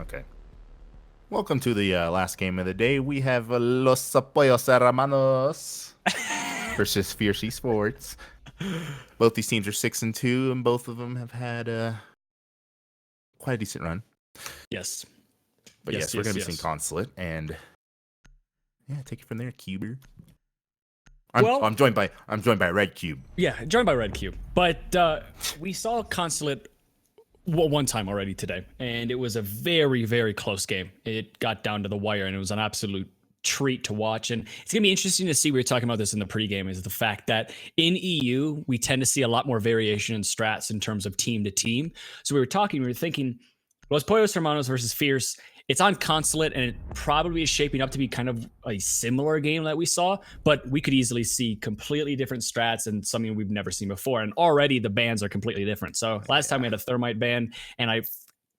Okay. Welcome to the last game of the day. We have Los Apoyos Hermanos versus Fierce Esports. Both these teams are 6-2, and both of them have had quite a decent run. Yes. But yes, we're going to be seeing Consulate, and yeah, take it from there, Cuber. I'm joined by Red Cube. Yeah, joined by Red Cube. But we saw Consulate one time already today, and it was a very, very close game. It got down to the wire, and it was an absolute treat to watch. And it's going to be interesting to see, we were talking about this in the pregame, is the fact that in EU, we tend to see a lot more variation in strats in terms of team to team. So we were thinking, Los Pollos Hermanos versus Fierce. It's on Consulate, and it probably is shaping up to be kind of a similar game that we saw, but we could easily see completely different strats and something we've never seen before. And already the bans are completely different. So last time we had a Thermite ban, and I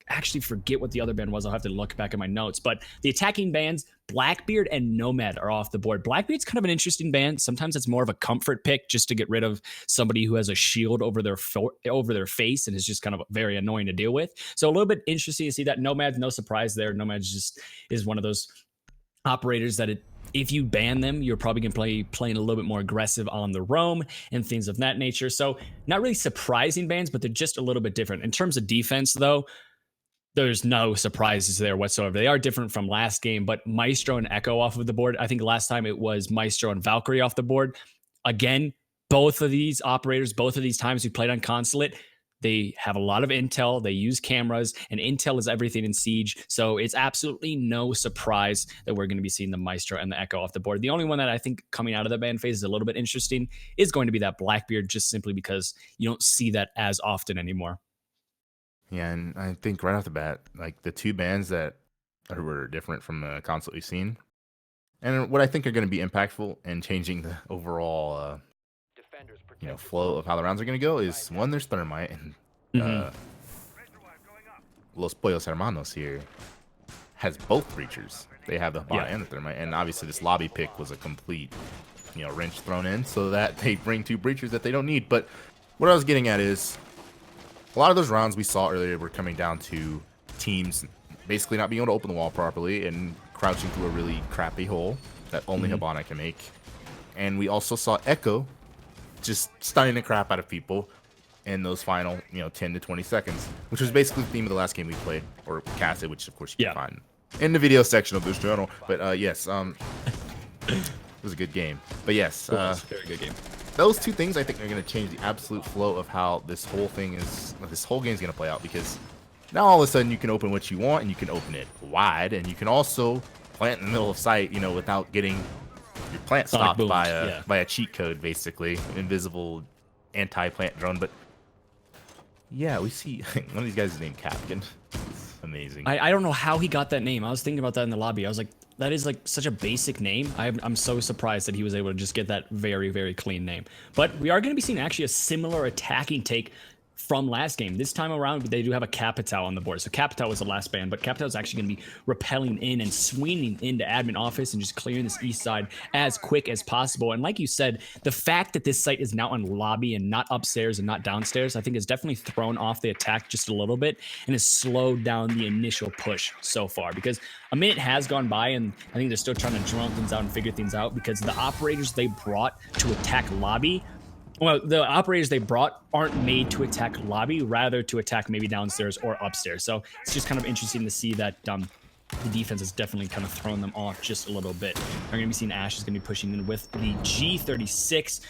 actually forget what the other band was. I'll have to look back at my notes. But the attacking bands, Blackbeard and Nomad, are off the board. Blackbeard's kind of an interesting band. Sometimes it's more of a comfort pick just to get rid of somebody who has a shield over their face and is just kind of very annoying to deal with. So a little bit interesting to see that. Nomad, no surprise there. Nomad just is one of those operators that if you ban them, you're probably going to be playing a little bit more aggressive on the roam and things of that nature. So not really surprising bans, but they're just a little bit different. In terms of defense, though, there's no surprises there whatsoever. They are different from last game, but Maestro and Echo off of the board. I think last time it was Maestro and Valkyrie off the board. Again, both of these operators, both of these times we played on Consulate, they have a lot of intel. They use cameras, and intel is everything in Siege. So it's absolutely no surprise that we're going to be seeing the Maestro and the Echo off the board. The only one that I think coming out of the ban phase is a little bit interesting is going to be that Blackbeard, just simply because you don't see that as often anymore. Yeah, and I think right off the bat, like the two bands that were different from the console we've seen, and what I think are going to be impactful and changing the overall, flow of how the rounds are going to go is one, there's Thermite, and Los Pollos Hermanos here has both breachers. They have the Habana and the Thermite, and obviously this lobby pick was a complete, wrench thrown in so that they bring two breachers that they don't need. But what I was getting at is, a lot of those rounds we saw earlier were coming down to teams basically not being able to open the wall properly and crouching through a really crappy hole that only Habana can make. And we also saw Echo just stunning the crap out of people in those final, 10 to 20 seconds, which was basically the theme of the last game we played, or casted, which of course you can find in the video section of this channel. But yes, it was a good game. But yes, very good game. Those two things I think are going to change the absolute flow of how this whole game is going to play out, because now all of a sudden you can open what you want and you can open it wide, and you can also plant in the middle of sight, without getting your plant stopped by a cheat code, basically invisible anti-plant drone. But yeah, we see one of these guys is named Captain. It's amazing. I don't know how he got that name. I was thinking about that in the lobby. I was like, that is like such a basic name. I'm so surprised that he was able to just get that very, very clean name. But we are going to be seeing actually a similar attacking take from last game. This time around, they do have a Capital on the board. So Capital was the last ban, but Capital is actually going to be rappelling in and swinging into admin office and just clearing this east side as quick as possible. And like you said, the fact that this site is now on lobby and not upstairs and not downstairs, I think has definitely thrown off the attack just a little bit and has slowed down the initial push so far, because a minute has gone by and I think they're still trying to drone things out and figure things out, because the operators they brought to attack lobby, well, the operators they brought aren't made to attack lobby, rather to attack maybe downstairs or upstairs. So it's just kind of interesting to see that the defense has definitely kind of thrown them off just a little bit. We're going to be seeing Ash is going to be pushing in with the G36C.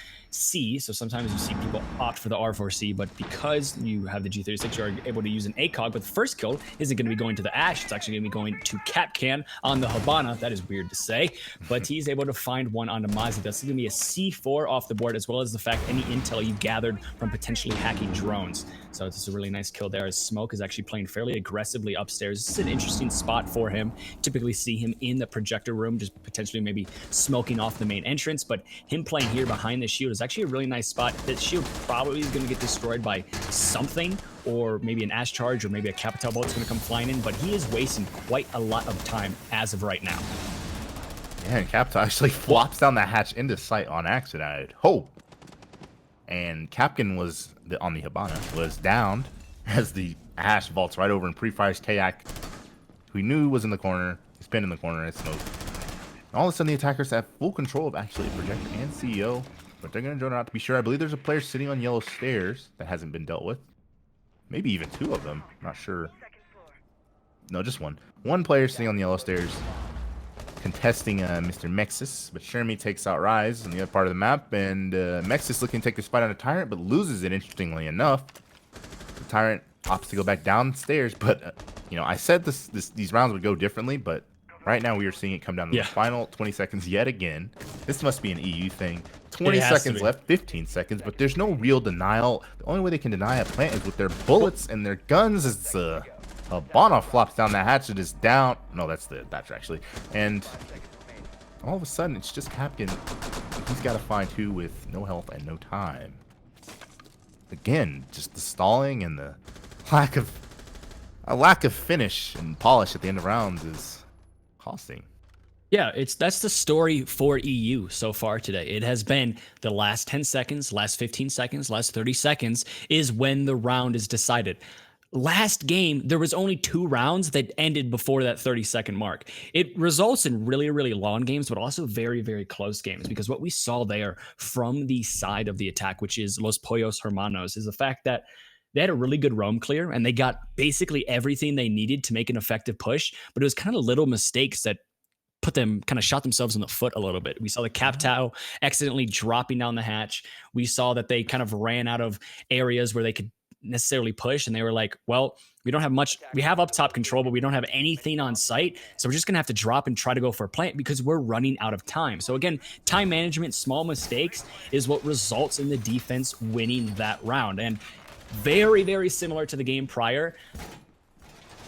So sometimes you see people opt for the R4C, but because you have the G36, you're able to use an ACOG. But the first kill isn't going to be going to the Ash. It's actually going to be going to Capcan on the Habana. That is weird to say, but he's able to find one on the Mozzie. That's going to be a C4 off the board, as well as the fact any intel you gathered from potentially hacking drones. So it's a really nice kill there, as Smoke is actually playing fairly aggressively upstairs. This is an interesting spot for him. Typically see him in the projector room, just potentially maybe smoking off the main entrance, but him playing here behind the shield is actually a really nice spot. That shield probably is going to get destroyed by something, or maybe an Ash charge, or maybe a Capital bolt's going to come flying in, but he is wasting quite a lot of time as of right now. Yeah, and Capital actually flops down the hatch into sight on accident. And Capcan was on the Habana was downed as the Ash vaults right over and pre-fires Kayak who he knew was in the corner. He's pinned in the corner. It's smoke. All of a sudden, the attackers have full control of actually Projector and CEO, but they're going to drone out to be sure. I believe there's a player sitting on yellow stairs that hasn't been dealt with. Maybe even two of them. I'm not sure. No, just one. One player sitting on the yellow stairs contesting Mr. Mexis, but Shermie takes out Rise on the other part of the map, and Mexis looking to take this fight on a Tyrant, but loses it, interestingly enough. The Tyrant opts to go back downstairs, but, you know, I said these rounds would go differently, but right now we are seeing it come down to the final 20 seconds yet again. This must be an EU thing. 20 seconds left, 15 seconds, but there's no real denial. The only way they can deny a plant is with their bullets and their guns. It's Habana flops down the hatch. It is down. No, that's the Thatcher, actually. And all of a sudden, it's just Capkin. He's got to find two with no health and no time. Again, just the stalling and the lack of finish and polish at the end of rounds is costing. Yeah, that's the story for EU so far today. It has been the last 10 seconds, last 15 seconds, last 30 seconds is when the round is decided. Last game, there was only 2 rounds that ended before that 30-second mark. It results in really, really long games, but also very, very close games, because what we saw there from the side of the attack, which is Los Pollos Hermanos, is the fact that they had a really good roam clear, and they got basically everything they needed to make an effective push, but it was kind of little mistakes that shot themselves in the foot a little bit. We saw the Captao accidentally dropping down the hatch. We saw that they kind of ran out of areas where they could necessarily push, and they were like, well, we don't have much. We have up top control, but we don't have anything on site, so we're just gonna have to drop and try to go for a plant because we're running out of time. So again, time management, small mistakes is what results in the defense winning that round. And very, very similar to the game prior.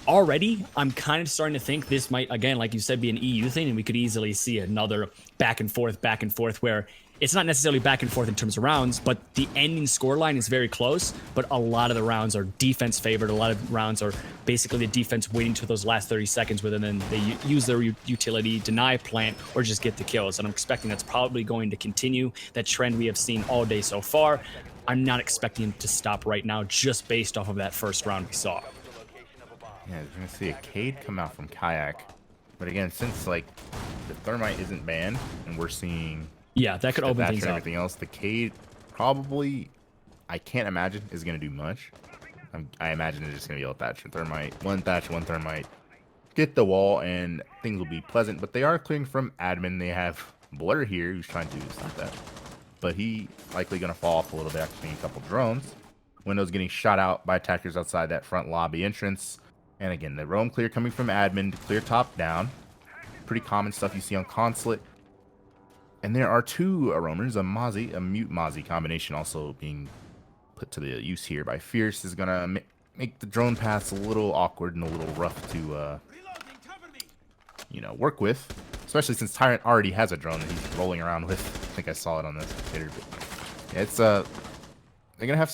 Already, I'm kind of starting to think this might, again, like you said, be an EU thing, and we could easily see another back and forth, where it's not necessarily back and forth in terms of rounds, but the ending scoreline is very close, but a lot of the rounds are defense favored. A lot of rounds are basically the defense waiting to those last 30 seconds where then they use their utility, deny plant, or just get the kills. And I'm expecting that's probably going to continue, that trend we have seen all day so far. I'm not expecting it to stop right now just based off of that first round we saw. Yeah, you're going to see a Cade come out from Kayak. But again, since like the Thermite isn't banned and we're seeing... Yeah, that could open things up. Everything else, the Cade probably, I can't imagine, is going to do much. I imagine it's just going to be a Thatcher Thermite. One Thatcher, one Thermite. Get the wall and things will be pleasant. But they are clearing from admin. They have Blur here who's trying to stop that. But he likely going to fall off a little bit after seeing a couple drones. Windows getting shot out by attackers outside that front lobby entrance. And again, the roam clear coming from admin to clear top down. Pretty common stuff you see on Consulate. And there are 2 roamers, a Mozzie, a mute Mozzie combination also being put to the use here by Fierce. Is going to make the drone paths a little awkward and a little rough to, you know, work with. Especially since Tyrant already has a drone that he's rolling around with. I think I saw it on the spectator. But it's, they're gonna have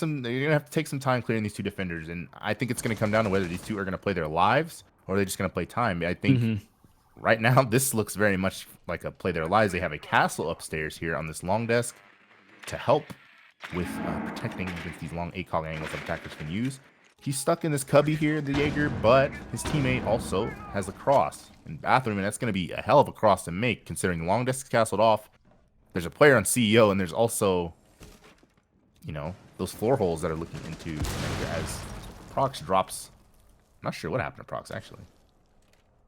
to take some time clearing these 2 defenders, and I think it's gonna come down to whether these 2 are gonna play their lives or they're just gonna play time. I think right now this looks very much like a play their lives. They have a castle upstairs here on this long desk to help with protecting against these long ACOG angles that attackers can use. He's stuck in this cubby here, the Jaeger, but his teammate also has a cross in bathroom, and that's gonna be a hell of a cross to make considering the long desk is castled off. There's a player on CEO, and there's also, you know, those floor holes that are looking into as Prox drops. I'm not sure what happened to Prox, actually.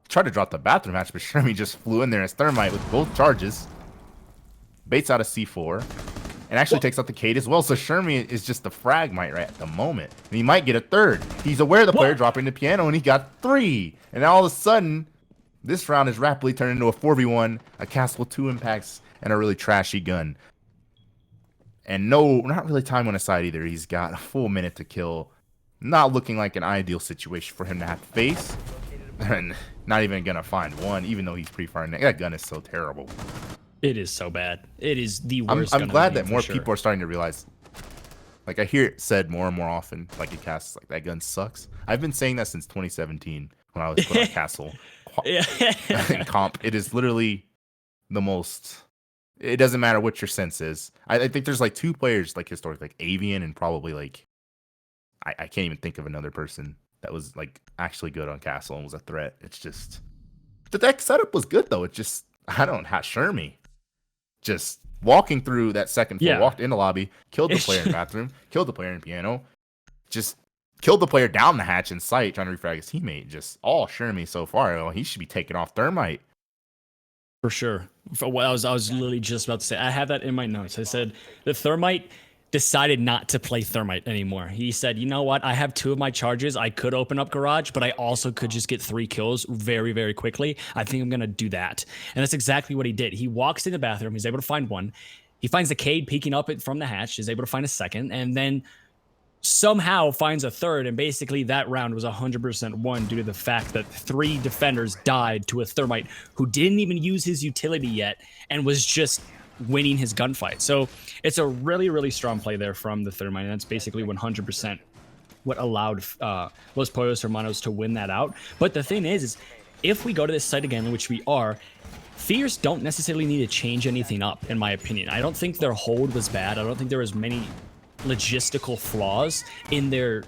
Tried to drop the bathroom hatch, but Shermie just flew in there as Thermite with both charges. Baits out a C4. And actually takes out the Cade as well. So Shermie is just the fragmite right at the moment. And he might get a 3rd. He's aware of the player dropping the piano, and he got 3. And now all of a sudden, this round is rapidly turned into a 4v1, a castle with 2 impacts, and a really trashy gun. And no, not really time on his side either. He's got a full minute to kill. Not looking like an ideal situation for him to have to face. And not even going to find one, even though he's pretty far in. That gun is so terrible. It is so bad. It is the worst. I'm glad that more people are starting to realize. Like, I hear it said more and more often, like, it casts, like, that gun sucks. I've been saying that since 2017 when I was put on Castle. Comp. It is literally the most... It doesn't matter what your sense is. I think there's like 2 players, like historically, like Avian and probably like I can't even think of another person that was like actually good on Castle and was a threat. It's just the deck setup was good though. It just Shermie just walking through that second floor, walked in the lobby, killed the player in bathroom, killed the player in piano, just killed the player down the hatch in sight, trying to refrag his teammate. Just all Shermie so far. Oh, he should be taking off Thermite. For sure. For what I was literally just about to say. I have that in my notes. I said the Thermite decided not to play Thermite anymore. He said, you know what? I have 2 of my charges. I could open up Garage, but I also could just get 3 kills very, very quickly. I think I'm going to do that. And that's exactly what he did. He walks in the bathroom. He's able to find 1. He finds the Cade peeking up from the hatch. Is able to find a 2nd. And then somehow finds a 3rd, and basically that round was 100% won due to the fact that 3 defenders died to a Thermite who didn't even use his utility yet and was just winning his gunfight. So it's a really, really strong play there from the Thermite, and that's basically 100% what allowed Los Pollos Hermanos to win that out. But the thing is if we go to this site again, which we are, Fierce don't necessarily need to change anything up, in my opinion. I don't think their hold was bad. I don't think there was many logistical flaws in their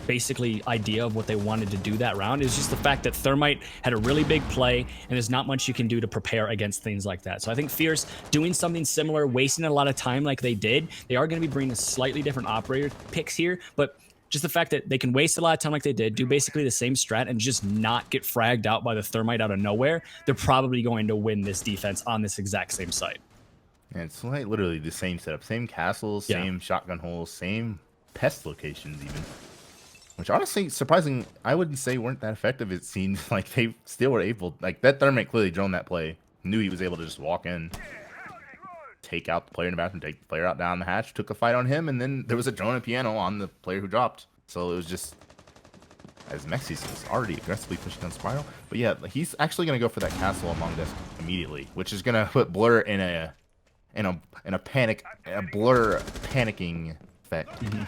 basically idea of what they wanted to do that round. It's just the fact that Thermite had a really big play, and there's not much you can do to prepare against things like that. So I think Fierce doing something similar, wasting a lot of time like they did. They are going to be bringing a slightly different operator picks here, but just the fact that they can waste a lot of time like they did, do basically the same strat, and just not get fragged out by the Thermite out of nowhere, they're probably going to win this defense on this exact same site. And it's like literally the same setup, same castles, same shotgun holes, same pest locations even. Which honestly, surprising, I wouldn't say weren't that effective. It seemed like they still were able, like that Thermite clearly droned that play. Knew he was able to just walk in, take out the player in the bathroom, take the player out down the hatch, took a fight on him, and then there was a drone and piano on the player who dropped. So it was just, as Mexis was already aggressively pushing down Spiral. But yeah, he's actually going to go for that castle Among Us immediately, which is going to put Blur in a panic, a Blur panicking effect. Mm-hmm.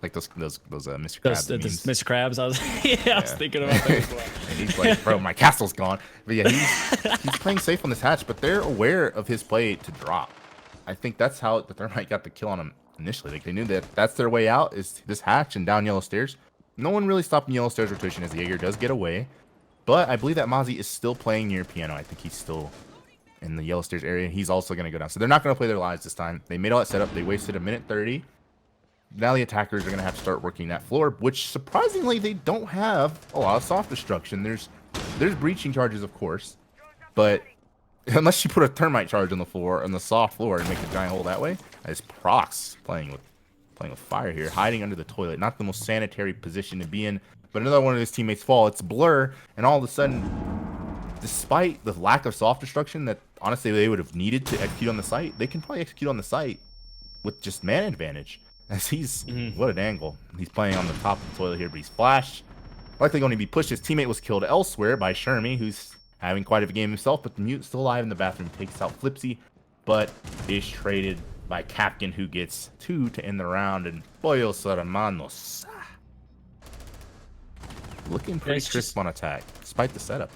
Like those Mr. Krabs. Those Mr. Krabs. I was thinking about that as well. And he's like, bro, my castle's gone. But yeah, he's playing safe on this hatch, but they're aware of his play to drop. I think that's how the Thermite got the kill on him initially. Like they knew that that's their way out is this hatch and down yellow stairs. No one really stopping yellow stairs rotation as the Jaeger does get away. But I believe that Mozzie is still playing near piano. I think he's still in the yellow stairs area. He's also going to go down. So they're not going to play their lives this time. They made all that setup. They wasted 1:30. Now the attackers are going to have to start working that floor, which surprisingly they don't have a lot of soft destruction. There's breaching charges, of course, but unless you put a Thermite charge on the floor, on the soft floor, and make a giant hole that way, as Prox playing with fire here, hiding under the toilet. Not the most sanitary position to be in, but another one of his teammates fall. It's Blur, and all of a sudden, despite the lack of soft destruction that honestly they would have needed to execute on the site, they can probably execute on the site with just man advantage. As he's, what an angle. He's playing on the top of the toilet here, but he's flashed. Likely going to be pushed. His teammate was killed elsewhere by Shermie, who's having quite a game himself, but the Mute's still alive in the bathroom. Takes out Flipsy, but is traded by Capkin, who gets 2 to end the round, and Pollos Hermanos looking pretty crisp on attack, despite the setup.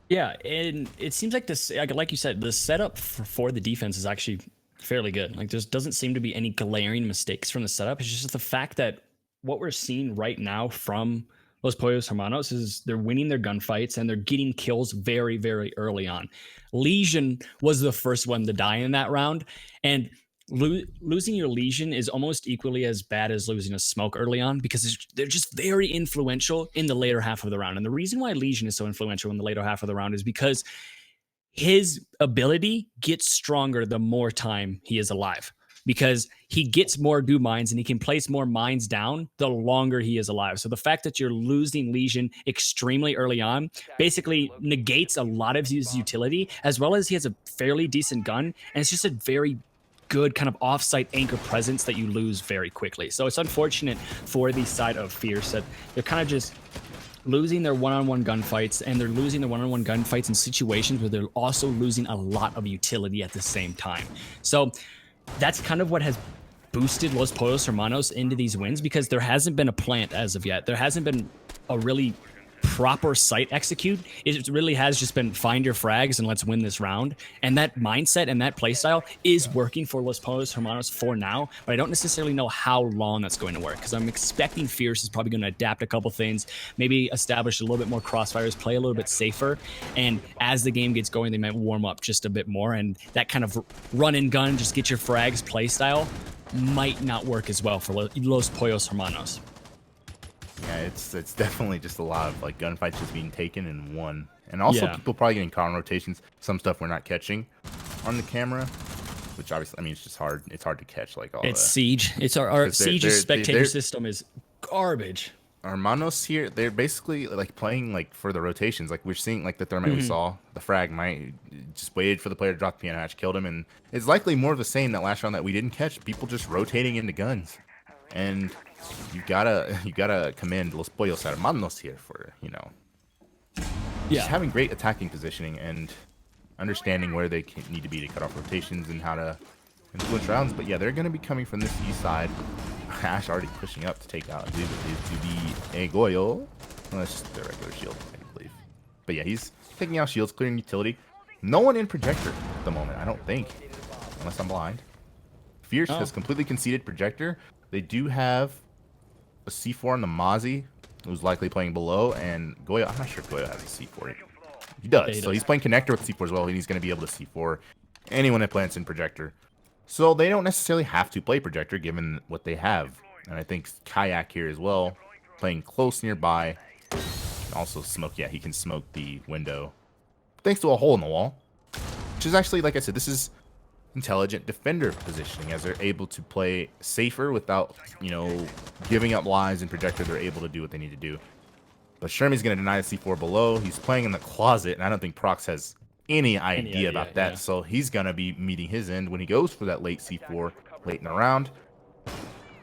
Yeah, and it seems like this, like you said, the setup for the defense is actually fairly good. Like there doesn't seem to be any glaring mistakes from the setup. It's just the fact that what we're seeing right now from Los Pollos Hermanos is they're winning their gunfights and they're getting kills very, very early on. Legion was the first one to die in that round, and losing your Legion is almost equally as bad as losing a Smoke early on, because they're just very influential in the later half of the round. And the reason why Legion is so influential in the later half of the round is because his ability gets stronger the more time he is alive, because he gets more dew mines and he can place more mines down the longer he is alive. So the fact that you're losing Legion extremely early on basically negates a lot of his utility, as well as he has a fairly decent gun, and it's just a very good kind of off-site anchor presence that you lose very quickly. So it's unfortunate for the side of Fierce that they're kind of just losing their one-on-one gunfights, and they're losing their one-on-one gunfights in situations where they're also losing a lot of utility at the same time. So that's kind of what has boosted Los Pollos Hermanos into these wins, because there hasn't been a plant as of yet. There hasn't been a really proper site execute, it really has just been find your frags and let's win this round. And that mindset and that playstyle is working for Los Pollos Hermanos for now, but I don't necessarily know how long that's going to work, because I'm expecting Fierce is probably going to adapt a couple things, maybe establish a little bit more crossfires, play a little bit safer, and as the game gets going, they might warm up just a bit more, and that kind of run and gun, just get your frags playstyle might not work as well for Los Pollos Hermanos. Yeah, it's definitely just a lot of like gunfights just being taken and won, and also people probably getting caught on rotations. Some stuff we're not catching on the camera, which obviously, I mean, it's just hard. It's hard to catch like all. It's Siege. It's our Siege's spectator system is garbage. Hermanos here, they're basically like playing like for the rotations. Like we're seeing like the thermite we saw, the frag might just waited for the player to drop the piano hatch, killed him, and it's likely more of the same that last round that we didn't catch. People just rotating into guns, and you gotta commend Los Pollos Hermanos here for just having great attacking positioning and understanding where they need to be to cut off rotations and how to influence rounds. But yeah, they're gonna be coming from this east side. Ash already pushing up to take out to be a Goyo. Well, that's just the regular shield, I believe. But yeah, he's taking out shields, clearing utility. No one in projector at the moment, I don't think, unless I'm blind. Fierce has completely conceded projector. They do have a C4 on the Mozzie, who's likely playing below, and Goyo, I'm not sure if Goyo has a C4. He does, so he's playing connector with C4 as well, and he's going to be able to C4 anyone that plants in projector. So they don't necessarily have to play projector given what they have. And I think Kayak here as well, playing close nearby. Also smoke, yeah, he can smoke the window thanks to a hole in the wall. Which is actually, like I said, this is intelligent defender positioning, as they're able to play safer without, giving up lives in projector. They're able to do what they need to do. But Shermie's going to deny the C4 below. He's playing in the closet, and I don't think Prox has any idea about that. So he's going to be meeting his end when he goes for that late C4 late in the round.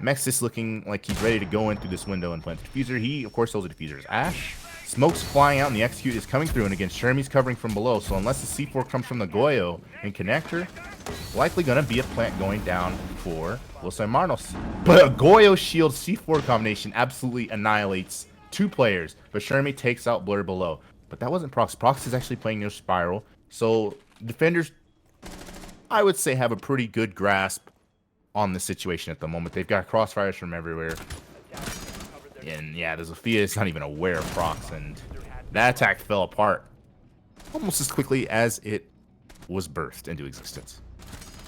Mexis looking like he's ready to go in through this window and plant the diffuser. He, of course, holds the diffuser's Ash. Smoke's flying out, and the execute is coming through, and again, Shermie's covering from below. So unless the C4 comes from the Goyo and connector, likely going to be a plant going down for Los Hermanos. But a Goyo shield C4 combination absolutely annihilates two players, but Shermie takes out Blur below. But that wasn't Prox. Prox is actually playing near Spiral. So defenders, I would say, have a pretty good grasp on the situation at the moment. They've got crossfires from everywhere. And yeah, the Zofia is not even aware of Prox, and that attack fell apart almost as quickly as it was birthed into existence.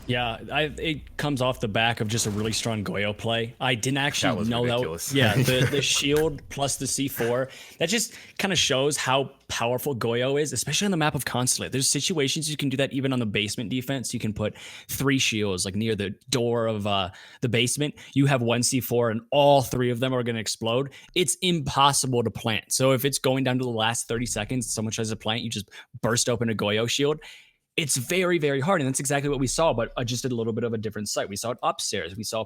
Yeah, it comes off the back of just a really strong Goyo play. I didn't actually know ridiculous. that. Yeah, the shield plus the C4. That just kind of shows how powerful Goyo is, especially on the map of Consulate. There's situations you can do that even on the basement defense. You can put 3 shields like near the door of the basement. You have 1 C4 and all 3 of them are going to explode. It's impossible to plant. So if it's going down to the last 30 seconds, someone tries to plant, you just burst open a Goyo shield. It's very, very hard, and that's exactly what we saw, but just a little bit of a different site. We saw it upstairs. We saw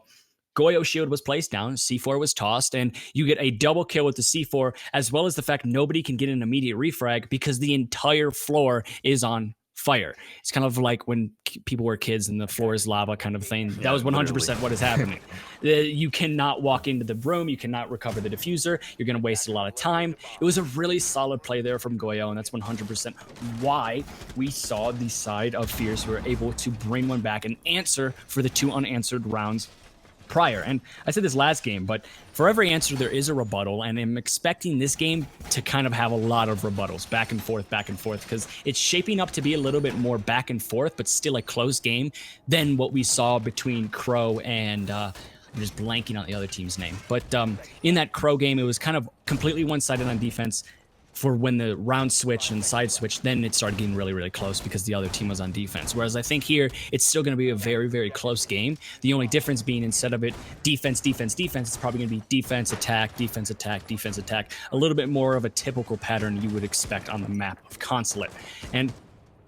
Goyo shield was placed down, C4 was tossed, and you get a double kill with the C4, as well as the fact nobody can get an immediate refrag because the entire floor is on fire. It's kind of like when people were kids and the floor is lava kind of thing. That was 100% what is happening. You cannot walk into the room. You cannot recover the diffuser. You're going to waste a lot of time. It was a really solid play there from Goyo, and that's 100% why we saw the side of Fierce who were able to bring one back and answer for the 2 unanswered rounds prior. And I said this last game, but for every answer there is a rebuttal, and I'm expecting this game to kind of have a lot of rebuttals back and forth, because it's shaping up to be a little bit more back and forth, but still a close game than what we saw between Crow and I'm just blanking on the other team's name. But in that Crow game, it was kind of completely one-sided on defense. For when the round switch and side switch, then it started getting really, really close because the other team was on defense. Whereas I think here, it's still going to be a very, very close game. The only difference being instead of it defense, defense, defense, it's probably going to be defense, attack, defense, attack, defense, attack. A little bit more of a typical pattern you would expect on the map of Consulate. And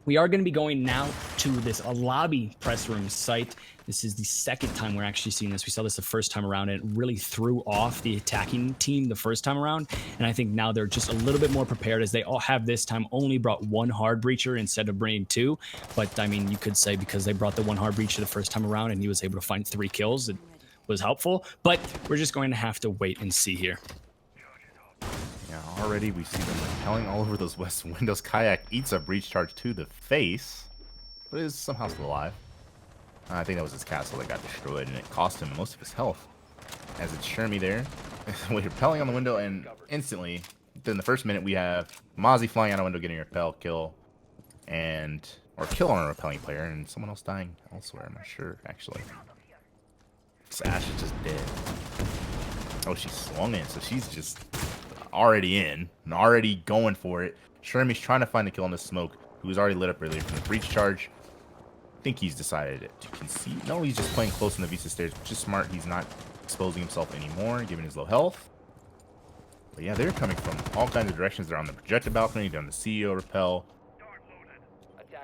we are going to be going now to this lobby press room site. This is the second time we're actually seeing this. We saw this the first time around, and it really threw off the attacking team the first time around. And I think now they're just a little bit more prepared, as they all have this time only brought 1 hard breacher instead of bringing 2. But I mean, you could say because they brought the 1 hard breacher the first time around and he was able to find 3 kills, it was helpful. But we're just going to have to wait and see here. Yeah, already we see them repelling all over those west windows. Kayak eats a breach charge to the face, but is somehow still alive. I think that was his castle that got destroyed, and it cost him most of his health. As it's Shermie there, we're repelling on the window, and instantly, within the first minute, we have Mozzie flying out a window, getting a repel kill, or kill on a repelling player, and someone else dying elsewhere. I'm not sure, actually. This Ash is just dead. Oh, she swung in, so she's just already in and already going for it. Shermie's trying to find the kill on the smoke, who was already lit up earlier from the breach charge. I think he's decided to concede. No, he's just playing close in the Visa stairs, which is smart. He's not exposing himself anymore, given his low health. But yeah, they're coming from all kinds of directions. They're on the projected balcony, they're on the CEO repel.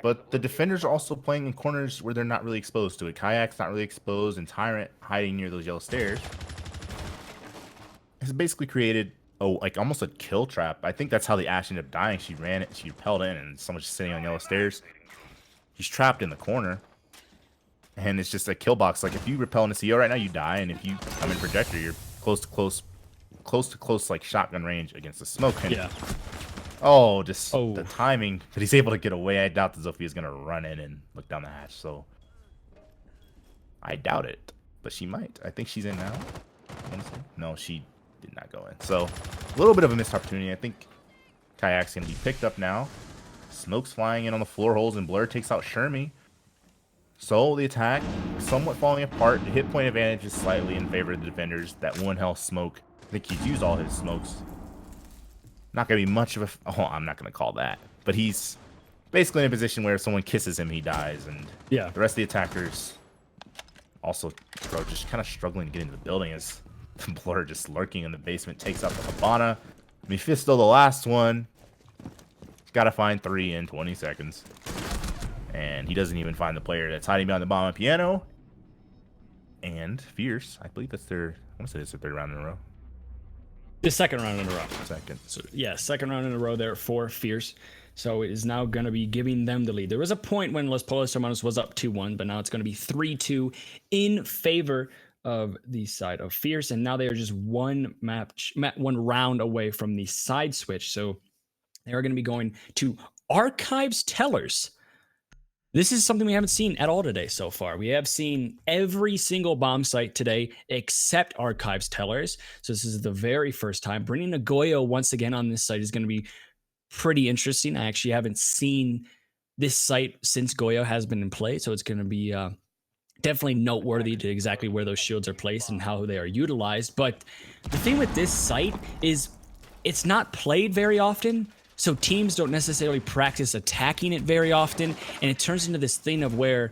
But the defenders are also playing in corners where they're not really exposed to it. Kayak's not really exposed, and Tyrant hiding near those yellow stairs has basically created like almost a kill trap. I think that's how the Ash ended up dying. She ran it, she repelled in, and someone's just sitting on yellow stairs. He's trapped in the corner, and it's just a kill box. Like if you repel in a CEO right now, you die, and if you come in projector, you're close to close like shotgun range against the smoke. And Yeah. oh, the timing that he's able to get away. I doubt that Zophia's gonna run in and look down the hatch. So I doubt it, but she might. I think she's in now. No, she did not go in. So a little bit of a missed opportunity. I think Kayak's gonna be picked up now. Smoke's flying in on the floor holes, and Blur takes out Shermie. So the attack somewhat falling apart. The hit point advantage is slightly in favor of the defenders. That 1 health smoke, I think he's used all his smokes. Not going to be much of a... Oh, I'm not going to call that. But he's basically in a position where if someone kisses him, he dies. And yeah, the rest of the attackers also just kind of struggling to get into the building as Blur just lurking in the basement takes out the Habana. Mephisto, the last one. He's got to find 3 in 20 seconds. And he doesn't even find the player that's hiding behind the bomb and piano. And Fierce, I believe that's their... I want to say it's their 3rd round in a row. The 2nd round in a row. Second. So, yeah, 2nd round in a row there for Fierce. So it is now going to be giving them the lead. There was a point when Los Polos Hermanos was up 2-1, but now it's going to be 3-2 in favor of the side of Fierce. And now they are just one round away from the side switch. So they are going to be going to Archives Tellers. This is something we haven't seen at all today so far. We have seen every single bomb site today except Archives Tellers. So this is the very first time. Bringing a Goyo once again on this site is going to be pretty interesting. I actually haven't seen this site since Goyo has been in play. So it's going to be definitely noteworthy to exactly where those shields are placed and how they are utilized. But the thing with this site is it's not played very often. So teams don't necessarily practice attacking it very often, and it turns into this thing of where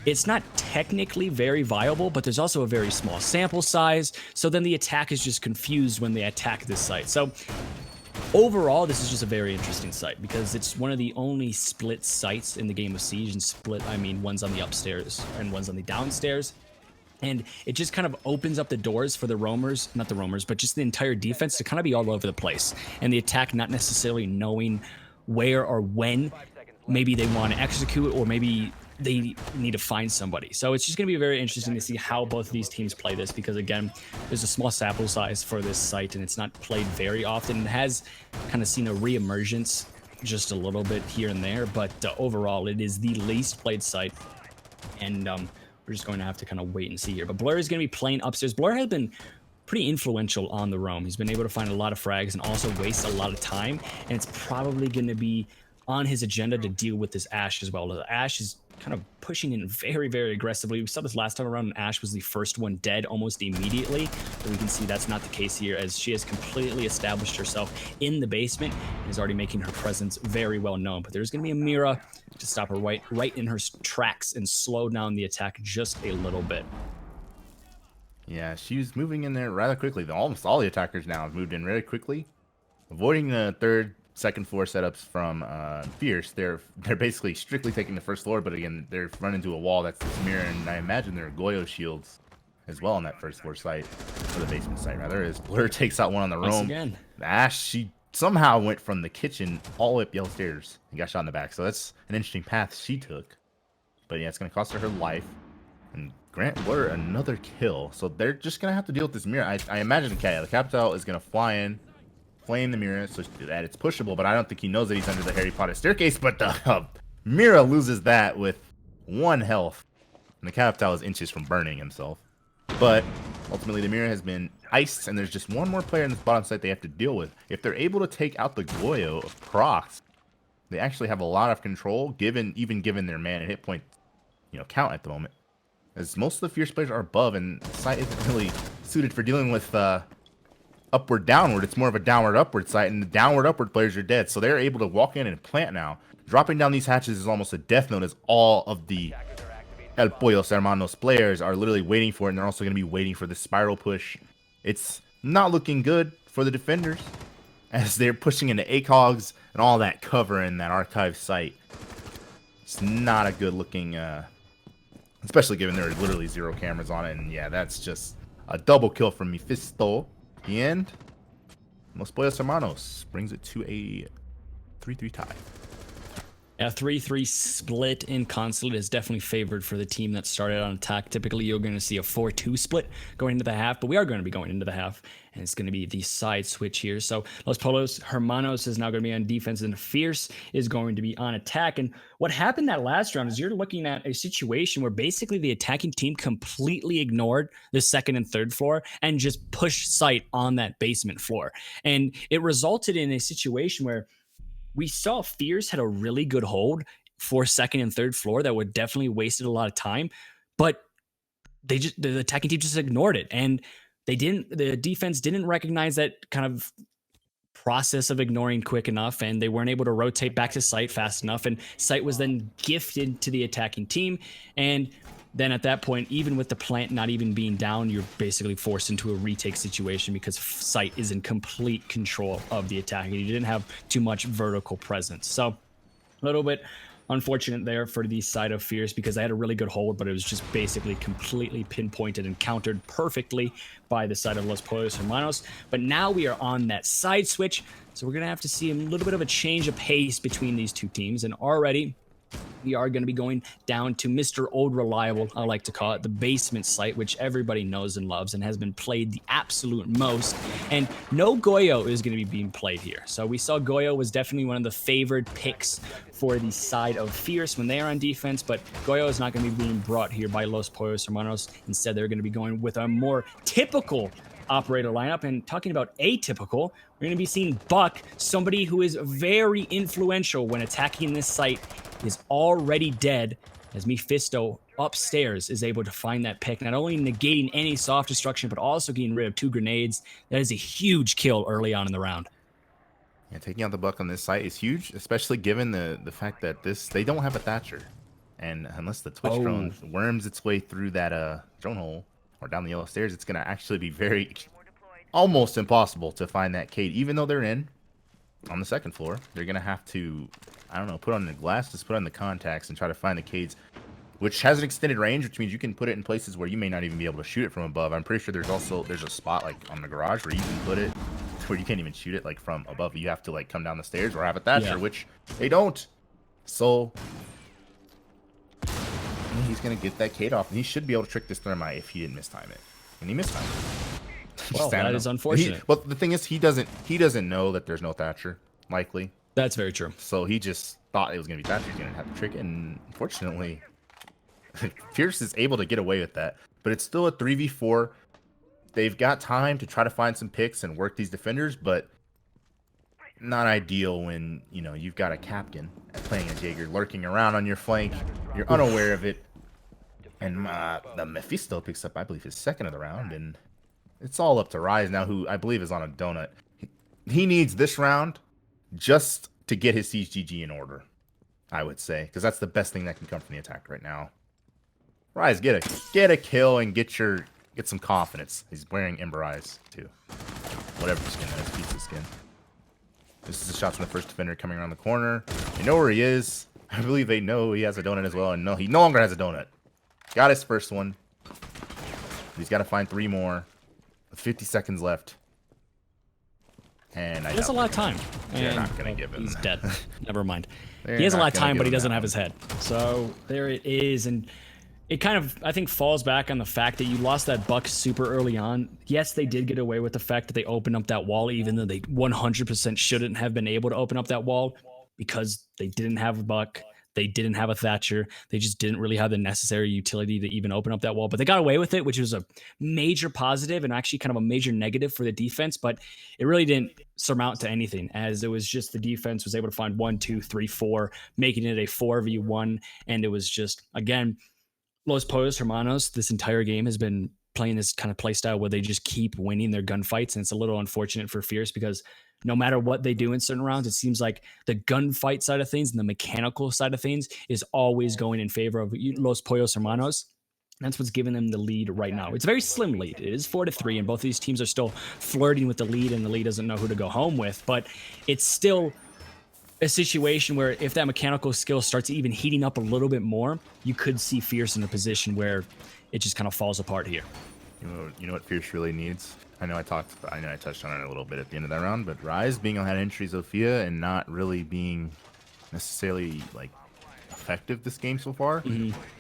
it's not technically very viable, but there's also a very small sample size, so then the attack is just confused when they attack this site. So overall, this is just a very interesting site because it's one of the only split sites in the game of Siege, and split, I mean one's on the upstairs and one's on the downstairs. And it just kind of opens up the doors for the roamers, not the roamers, but just the entire defense to kind of be all over the place. And the attack not necessarily knowing where or when maybe they want to execute, or maybe they need to find somebody. So it's just going to be very interesting to see how both of these teams play this, because again, there's a small sample size for this site and it's not played very often. It has kind of seen a re-emergence just a little bit here and there, but overall it is the least played site. And we're just going to have to kind of wait and see here. But Blur is going to be playing upstairs. Blur has been pretty influential on the roam. He's been able to find a lot of frags and also waste a lot of time. And it's probably going to be on his agenda to deal with this Ashe as well. The Ashe is kind of pushing in very, very aggressively. We saw this last time around, and Ashe was the first one dead almost immediately. But we can see that's not the case here, as she has completely established herself in the basement and is already making her presence very well known. But there's going to be a Mira to stop her right in her tracks and slow down the attack just a little bit. Yeah, she's moving in there rather quickly. Almost all the attackers now have moved in really quickly, avoiding the 3rd, 2nd floor setups from Fierce. They're basically strictly taking the 1st floor, but again, they're running into a wall that's this mirror, and I imagine there are Goyo shields as well on that 1st floor site, or the basement site rather, as Blur takes out one on the roam. Again. Ash, she somehow went from the kitchen all the way up yellow stairs and got shot in the back, so that's an interesting path she took. But yeah, it's going to cost her life and grant Blur another kill. So they're just going to have to deal with this mirror. I imagine the Capital is going to fly in, flame the Mira, so that it's pushable, but I don't think he knows that he's under the Harry Potter staircase, but Mira loses that with 1 health, and the Capitale is inches from burning himself. But ultimately, the Mira has been iced, and there's just one more player in this bottom site they have to deal with. If they're able to take out the Goyo of Prox, they actually have a lot of control, even given their man and hit point, count at the moment. As most of the Fierce players are above, and the site isn't really suited for dealing with upward downward. It's more of a downward upward site, and the downward upward players are dead, so they're able to walk in and plant now. Dropping down these hatches is almost a death note, as all of the El Pollos Hermanos players are literally waiting for it, and they're also going to be waiting for the spiral push. It's not looking good for the defenders, as they're pushing into ACOGs and all that cover in that archive site. It's not a good looking, especially given there are literally 0 cameras on it, and yeah, that's just a double kill from Mephisto. The end, Los Pollos Hermanos brings it to a 3-3 tie. A 3-3 split in Consulate is definitely favored for the team that started on attack. Typically, you're going to see a 4-2 split going into the half, but we are going to be going into the half, and it's going to be the side switch here. So Los Pollos Hermanos is now going to be on defense, and Fierce is going to be on attack. And what happened that last round is you're looking at a situation where basically the attacking team completely ignored the second and third floor and just pushed sight on that basement floor. And it resulted in a situation where we saw Fierce had a really good hold for second and third floor that would definitely wasted a lot of time, but the attacking team just ignored it, and the defense didn't recognize that kind of process of ignoring quick enough, and they weren't able to rotate back to site fast enough, and site was then gifted to the attacking team. And then at that point, even with the plant not even being down, you're basically forced into a retake situation because site is in complete control of the attack, and you didn't have too much vertical presence. So a little bit unfortunate there for the side of Fierce, because I had a really good hold, but it was just basically completely pinpointed and countered perfectly by the side of Los Pollos Hermanos. But now we are on that side switch, so we're going to have to see a little bit of a change of pace between these two teams, and already we are going to be going down to Mr. Old Reliable, I like to call it, the basement site, which everybody knows and loves and has been played the absolute most. And no Goyo is going to be being played here. So we saw Goyo was definitely one of the favored picks for the side of Fierce when they are on defense, but Goyo is not going to be being brought here by Los Pollos Hermanos. Instead, they're going to be going with a more typical operator lineup. And talking about atypical, we're going to be seeing Buck, somebody who is very influential when attacking this site, is already dead, as Mephisto upstairs is able to find that pick, not only negating any soft destruction, but also getting rid of 2 grenades. That is a huge kill early on in the round. Yeah, taking out the Buck on this site is huge, especially given the fact that they don't have a Thatcher. And unless the Twitch drone worms its way through that drone hole or down the yellow stairs, it's going to actually be almost impossible to find that Cade. Even though they're on the second floor, they're going to have to, I don't know, put on the glasses, put on the contacts, and try to find the Cades, which has an extended range, which means you can put it in places where you may not even be able to shoot it from above. I'm pretty sure there's a spot like on the garage where you can put it where you can't even shoot it like from above. You have to like come down the stairs or have a Thatcher, which they don't. So he's going to get that Cade off, and he should be able to trick this Thermite if he didn't mistime it. And he mistimed it. Well, that is unfortunate. Well, the thing is, he doesn't know that there's no Thatcher, likely. That's very true. So he just thought it was going to be Thatcher. He's going to have to trick it, and unfortunately, Fierce is able to get away with that. But it's still a 3v4. They've got time to try to find some picks and work these defenders, but not ideal when, you've got a Captain playing a Jaeger lurking around on your flank. You're unaware of it. And the Mephisto picks up, I believe, his second of the round, and it's all up to Rise now, who I believe is on a donut. He needs this round just to get his Siege GG in order, I would say, because that's the best thing that can come from the attack right now. Rise, get a kill and get some confidence. He's wearing Ember Eyes too. Whatever skin that is, pizza skin. This is a shot from the first defender coming around the corner. They know where he is. I believe they know he has a donut as well, and no, he no longer has a donut. Got his first one. He's got to find 3 more. 50 seconds left. And he has a lot of time. They're not going to give him. He's dead. Never mind. He has a lot of time, but he doesn't have his head. So there it is. And it kind of, I think, falls back on the fact that you lost that buck super early on. Yes, they did get away with the fact that they opened up that wall, even though they 100% shouldn't have been able to open up that wall because they didn't have a buck. They didn't have a Thatcher. They just didn't really have the necessary utility to even open up that wall. But they got away with it, which was a major positive and actually kind of a major negative for the defense. But it really didn't surmount to anything, as it was just the defense was able to find 1, 2, 3, 4, making it a 4v1. And it was just, again, Los Pollos Hermanos this entire game has been playing this kind of play style where they just keep winning their gunfights. And it's a little unfortunate for Fierce because no matter what they do in certain rounds, it seems like the gunfight side of things and the mechanical side of things is always going in favor of Los Pollos Hermanos. That's what's giving them the lead right now. It's a very slim lead. It is 4-3, and both of these teams are still flirting with the lead, and the lead doesn't know who to go home with. But it's still a situation where if that mechanical skill starts even heating up a little bit more, you could see Fierce in a position where it just kind of falls apart here. You know what Fierce really needs? I know I touched on it a little bit at the end of that round, but Rise being on that entry Zofia and not really being necessarily like effective this game so far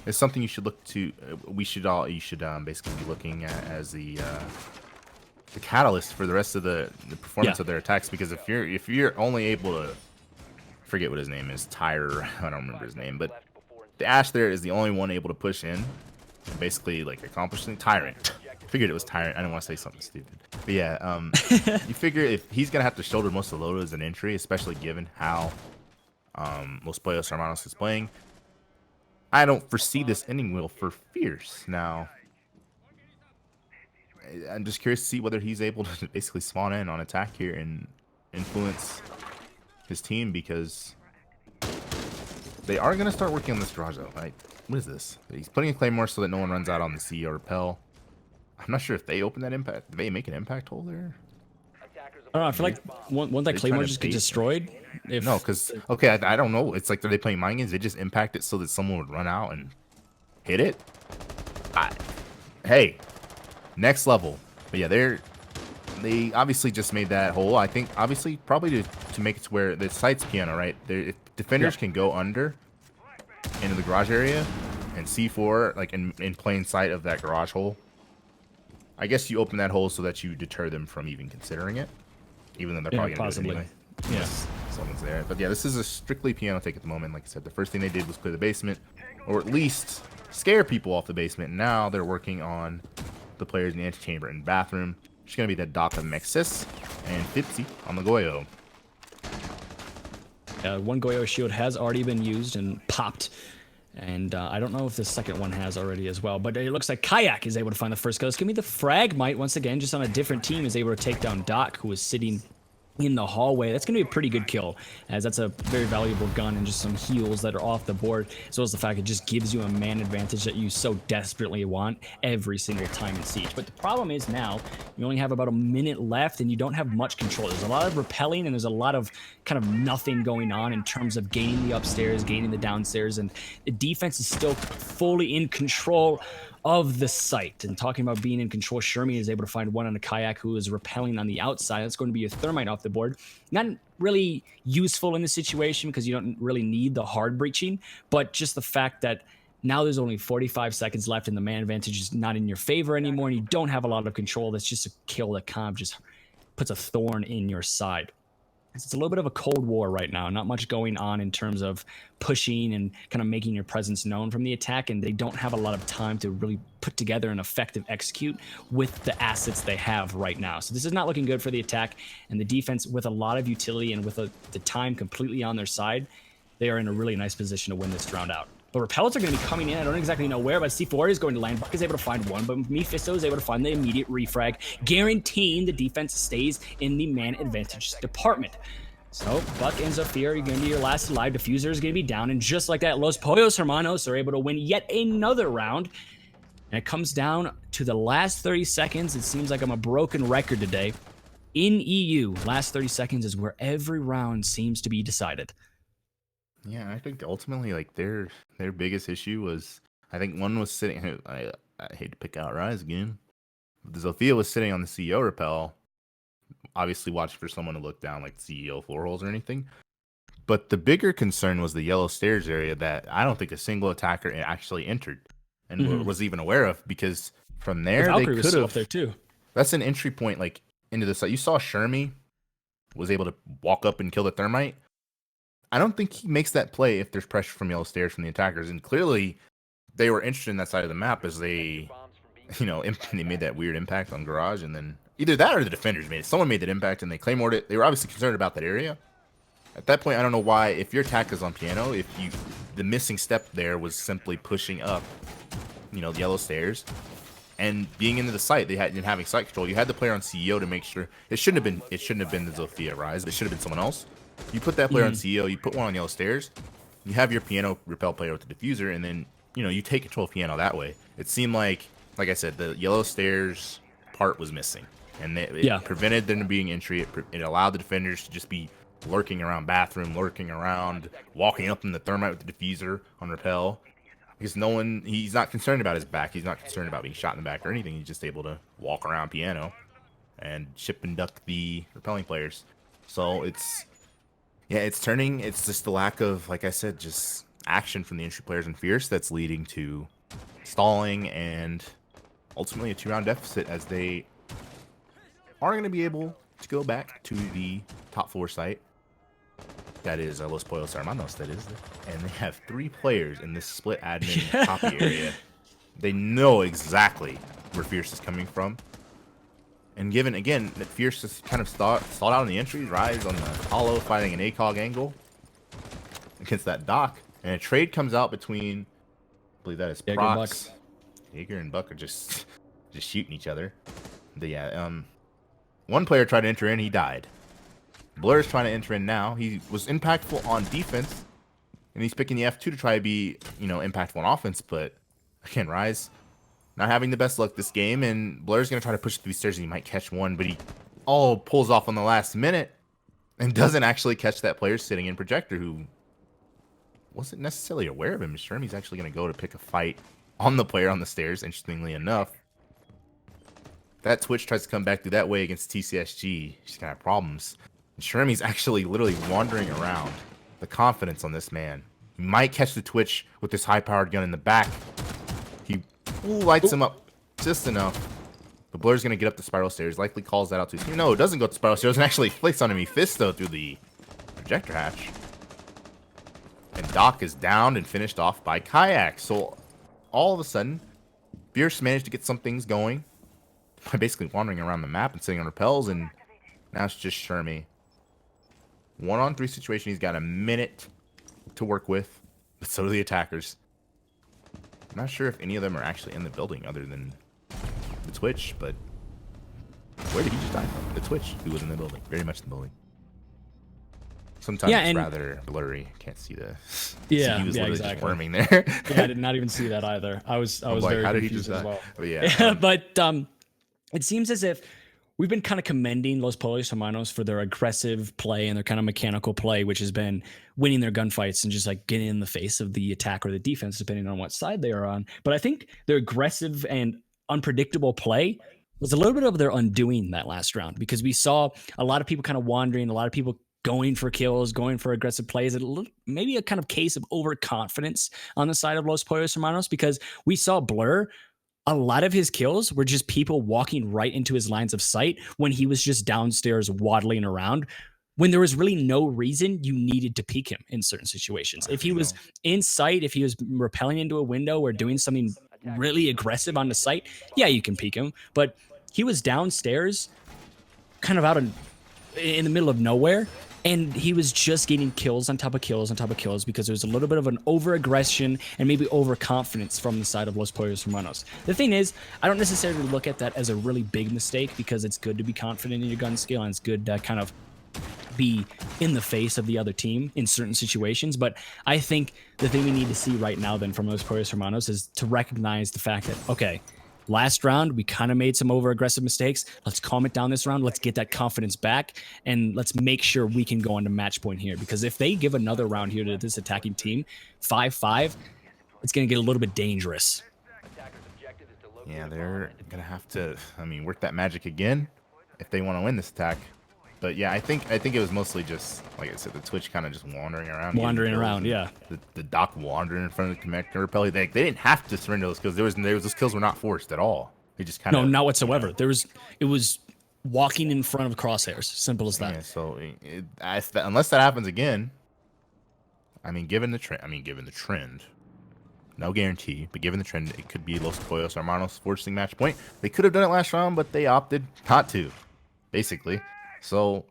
is something you should look to. You should basically be looking at as the catalyst for the rest of the performance of their attacks. Because if you're only able to, forget what his name is, Tyre, I don't remember his name, but the Ashe there is the only one able to push in and basically like accomplish the Tyrant. Figured it was Tyrant. I didn't want to say something stupid. But yeah, you figure if he's gonna have to shoulder most of the load as an entry, especially given how Los Pollos Hermanos is playing, I don't foresee this ending well for Fierce. Now, I'm just curious to see whether he's able to basically spawn in on attack here and influence his team, because they are going to start working on this garage though. Right? What is this? He's putting a claymore so that no one runs out on the CEO repel. I'm not sure if they open that impact. Did they make an impact hole there? I don't know. I feel like won't that claymore just get destroyed? No, because okay, I don't know. It's like, are they playing mind games? They just impact it so that someone would run out and hit it. Hey, next level. But yeah, they obviously just made that hole. I think obviously probably to make it to where the site's piano, right? If defenders can go under into the garage area and C4 like in plain sight of that garage hole, I guess you open that hole so that you deter them from even considering it, even though they're probably gonna do it anyway. Yes, someone's there. But yeah, this is a strictly piano take at the moment. Like I said, the first thing they did was clear the basement, or at least scare people off the basement. Now they're working on the players in the antechamber and bathroom. It's gonna be the Data Mexis and Fitzy on the Goyo. One Goyo shield has already been used and popped. And I don't know if the second one has already as well, but it looks like Kayak is able to find the first kill. It's going to be the Fragmite, once again, just on a different team, is able to take down Doc, who is sitting in the hallway. That's going to be a pretty good kill, as that's a very valuable gun and just some heals that are off the board, as well as the fact it just gives you a man advantage that you so desperately want every single time in Siege. But the problem is now you only have about a minute left and you don't have much control. There's a lot of repelling and there's a lot of kind of nothing going on in terms of gaining the upstairs, gaining the downstairs, and the defense is still fully in control of the site. And talking about being in control, Shermie is able to find one on a Kayak who is repelling on the outside. That's going to be a Thermite off the board. Not really useful in this situation because you don't really need the hard breaching, but just the fact that now there's only 45 seconds left and the man advantage is not in your favor anymore and you don't have a lot of control. That's just a kill that kind of just puts a thorn in your side. It's a little bit of a cold war right now. Not much going on in terms of pushing and kind of making your presence known from the attack, and they don't have a lot of time to really put together an effective execute with the assets they have right now. So this is not looking good for the attack, and the defense, with a lot of utility and with the time completely on their side, they are in a really nice position to win this round out. But repellents are going to be coming in. I don't exactly know where, but C4 is going to land. Buck is able to find one, but Mephisto is able to find the immediate refrag, guaranteeing the defense stays in the man advantage department. So Buck and Zofia are going to be your last alive. Diffuser is going to be down, and just like that, Los Pollos Hermanos are able to win yet another round. And it comes down to the last 30 seconds. It seems like I'm a broken record today. In EU, last 30 seconds is where every round seems to be decided. Yeah, I think ultimately, like, their biggest issue was, I think one was sitting, I hate to pick out Rise again, but Zofia was sitting on the CEO repel, obviously watching for someone to look down, like CEO floor holes or anything. But the bigger concern was the yellow stairs area that I don't think a single attacker actually entered. and was even aware of, because from there they Valkyrie was could still up have. there too. That's an entry point like into the site. You saw Shermie was able to walk up and kill the thermite. I don't think he makes that play if there's pressure from yellow stairs from the attackers, and clearly they were interested in that side of the map as they, they made that weird impact on garage, and then either that or the defenders made it. Someone made that impact and they claymored it. They were obviously concerned about that area. At that point, I don't know why, if your attack is on piano, the missing step there was simply pushing up, the yellow stairs and being into the site. They had having site control. You had the player on CEO to make sure it shouldn't have been the Zofia Rise. It should have been someone else. You put that player on CEO. You put one on yellow stairs. You have your piano repel player with the diffuser, and then you take control of piano that way. It seemed like I said, the yellow stairs part was missing, and it prevented them from being entry. It allowed the defenders to just be lurking around bathroom, lurking around, walking up in the thermite with the diffuser on repel, because he's not concerned about his back. He's not concerned about being shot in the back or anything. He's just able to walk around piano and chip and duck the repelling players. So it's turning. It's just the lack of, like I said, just action from the entry players in Fierce that's leading to stalling and ultimately a 2-round deficit, as they are going to be able to go back to the top 4 site. That is Los Pollos Hermanos, that is. And they have 3 players in this split admin copy area. They know exactly where Fierce is coming from. And given, again, that Fierce is kind of stalled out on the entries, Rise on the hollow fighting an ACOG angle against that Doc. And a trade comes out between, I believe that is Prox. Jaeger and Buck are just shooting each other. But one player tried to enter in, he died. Blur's trying to enter in now. He was impactful on defense, and he's picking the F2 to try to be, impactful on offense. But again, Rise not having the best luck this game, and Blur's gonna try to push through the stairs, and he might catch one, but he pulls off on the last minute and doesn't actually catch that player sitting in projector, who wasn't necessarily aware of him. Shermie's actually gonna go to pick a fight on the player on the stairs, interestingly enough. That Twitch tries to come back through that way against TCSG. She's gonna have problems. And Shermie's actually literally wandering around. The confidence on this man. He might catch the Twitch with this high-powered gun in the back. He lights him up just enough. But Blur's gonna get up the spiral stairs. Likely calls that out to his team. No, it doesn't go up the spiral stairs and actually flicks on him. Mephisto through the projector hatch. And Doc is downed and finished off by Kayak. So all of a sudden, Fierce managed to get some things going by basically wandering around the map and sitting on repels, and now it's just Shermie. 1-on-3 situation. He's got a minute to work with, but so do the attackers. I'm not sure if any of them are actually in the building other than the Twitch, but where did he just die from? The Twitch, who was in the building, very much in the building. Sometimes it's rather blurry. Can't see the. Yeah, he was literally exactly. Just worming there. Yeah, I did not even see that either. I was like, very how did he confused just as well. Oh, yeah. But it seems as if we've been kind of commending Los Pollos Hermanos for their aggressive play and their kind of mechanical play, which has been winning their gunfights and just like getting in the face of the attack or the defense, depending on what side they are on. But I think their aggressive and unpredictable play was a little bit of their undoing that last round, because we saw a lot of people kind of wandering, a lot of people going for kills, going for aggressive plays, maybe a kind of case of overconfidence on the side of Los Pollos Hermanos, because we saw Blur. A lot of his kills were just people walking right into his lines of sight when he was just downstairs waddling around, when there was really no reason you needed to peek him in certain situations. If he was in sight, if he was rappelling into a window or doing something really aggressive on the site, yeah, you can peek him. But he was downstairs, kind of out in the middle of nowhere, and he was just getting kills on top of kills on top of kills because there was a little bit of an over-aggression and maybe overconfidence from the side of Los Pollos Hermanos. The thing is, I don't necessarily look at that as a really big mistake, because it's good to be confident in your gun skill and it's good to kind of be in the face of the other team in certain situations. But I think the thing we need to see right now then from Los Pollos Hermanos is to recognize the fact that, okay, last round, we kind of made some over-aggressive mistakes. Let's calm it down this round. Let's get that confidence back, and let's make sure we can go on to match point here. Because if they give another round here to this attacking team, 5-5, it's going to get a little bit dangerous. Yeah, they're going to have to, work that magic again if they want to win this attack. But yeah, I think it was mostly just, like I said, the Twitch kind of just wandering around. Wandering around, yeah. The Doc wandering in front of the connector repel. They didn't have to surrender those kills. Those kills were not forced at all. They just kind of... No, not whatsoever. You know, it was walking in front of crosshairs. Simple as that. Yeah, so unless that happens again, I mean, given the trend, no guarantee, but given the trend, it could be Los Pollos Hermanos forcing match point. They could have done it last round, but they opted not to, basically. So,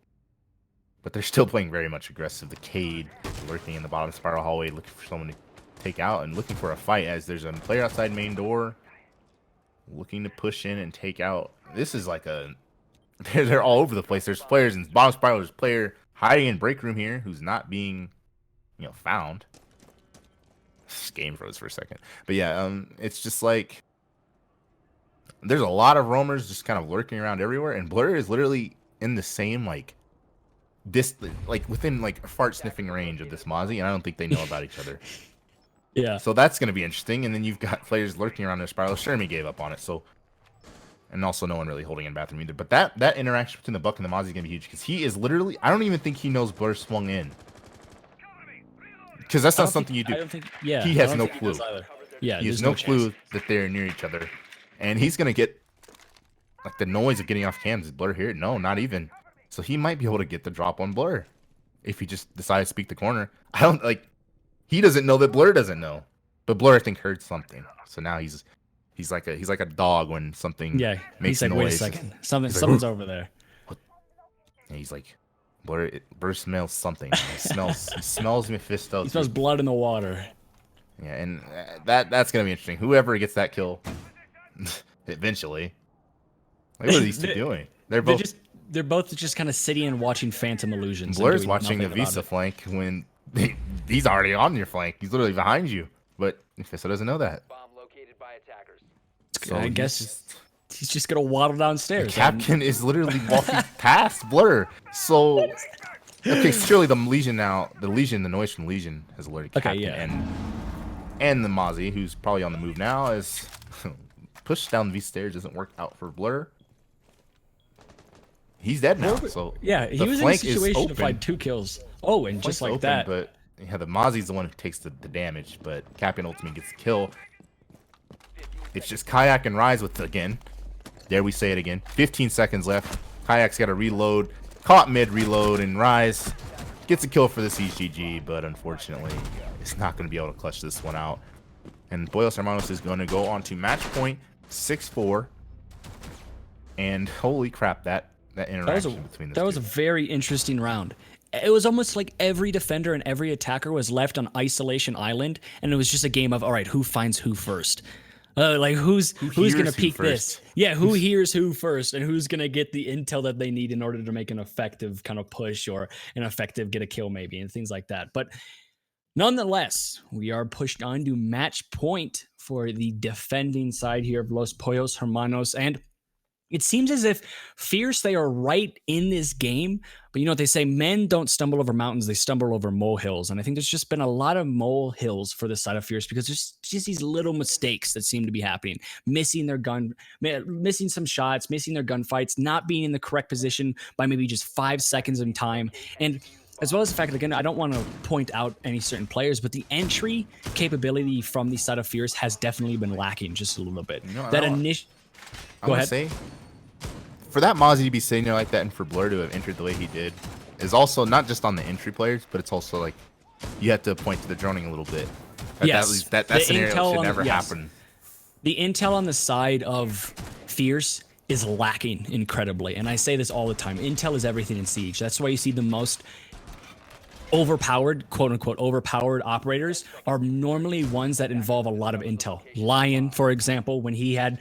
but they're still playing very much aggressive. The Cade lurking in the bottom spiral hallway, looking for someone to take out and looking for a fight, as there's a player outside main door looking to push in and take out. This is like a... They're all over the place. There's players in bottom spiral. There's a player hiding in break room here who's not being, found. This game froze for a second. But yeah, it's just like... There's a lot of roamers just kind of lurking around everywhere, and Blur is literally in the same, within, a fart sniffing range of this Mozzie, and I don't think they know about each other. Yeah. So that's going to be interesting, and then you've got players lurking around their spiral. Shermie gave up on it, so... And also no one really holding in bathroom either. But that interaction between the Buck and the Mozzie is going to be huge, because he is literally... I don't even think he knows Blur swung in. Because that's not something you do. I don't think... Yeah. He has no clue. Yeah, he has no clue that they're near each other. And he's going to get... the noise of getting off cams. Is Blur here? No, not even. So he might be able to get the drop on Blur if he just decides to speak the corner. I don't... He doesn't know that Blur doesn't know. But Blur, I think, heard something. So now he's like a dog when something makes he's like, noise. wait a second, someone's over there. And he's like, Blur smells something. He smells Mephisto. He smells blood in the water. Yeah, and that's gonna be interesting. Whoever gets that kill, eventually. What are these two doing? They're both just kind of sitting and watching Phantom Illusions. Blur's watching a Visa flank when he's already on your flank. He's literally behind you, but Mephisto doesn't know that. So I guess he's just gonna waddle downstairs. The Captain is literally walking past Blur. So okay, surely the noise from Legion has alerted Captain and the Mozzie, who's probably on the move now, is pushed down these stairs. Doesn't work out for Blur. He's dead now. So yeah, he was in a situation to find 2 kills. Oh, and just like that. But yeah, the Mozzie's the one who takes the damage, but Captain ultimately gets the kill. It's just Kayak and Rise with, again, dare we say it again, 15 seconds left. Kayak's got to reload, caught mid-reload, and Rise gets a kill for the CGG, but unfortunately, it's not going to be able to clutch this one out. And Pollos Hermanos is going to go on to match point 6-4. And holy crap, that interaction between the two. That was a very interesting round. It was almost like every defender and every attacker was left on Isolation Island, and it was just a game of, all right, who finds who first? Who's gonna peek this? Yeah, who hears who first, and who's gonna get the intel that they need in order to make an effective kind of push or an effective get a kill maybe, and things like that. But nonetheless, we are pushed on to match point for the defending side here of Los Pollos Hermanos, and it seems as if Fierce, they are right in this game, but you know what they say, men don't stumble over mountains, they stumble over molehills. And I think there's just been a lot of molehills for this side of Fierce because there's just these little mistakes that seem to be happening. Missing some shots, missing their gunfights, not being in the correct position by maybe just 5 seconds in time. And as well as the fact that, again, I don't want to point out any certain players, but the entry capability from the side of Fierce has definitely been lacking just a little bit. I want to say, for that Mozzie to be sitting there like that and for Blur to have entered the way he did is also not just on the entry players, but it's also like you have to point to the droning a little bit. That scenario should never happen. The intel on the side of Fierce is lacking incredibly, and I say this all the time. Intel is everything in Siege. That's why you see the most overpowered, quote-unquote overpowered operators are normally ones that involve a lot of intel. Lion, for example, when he had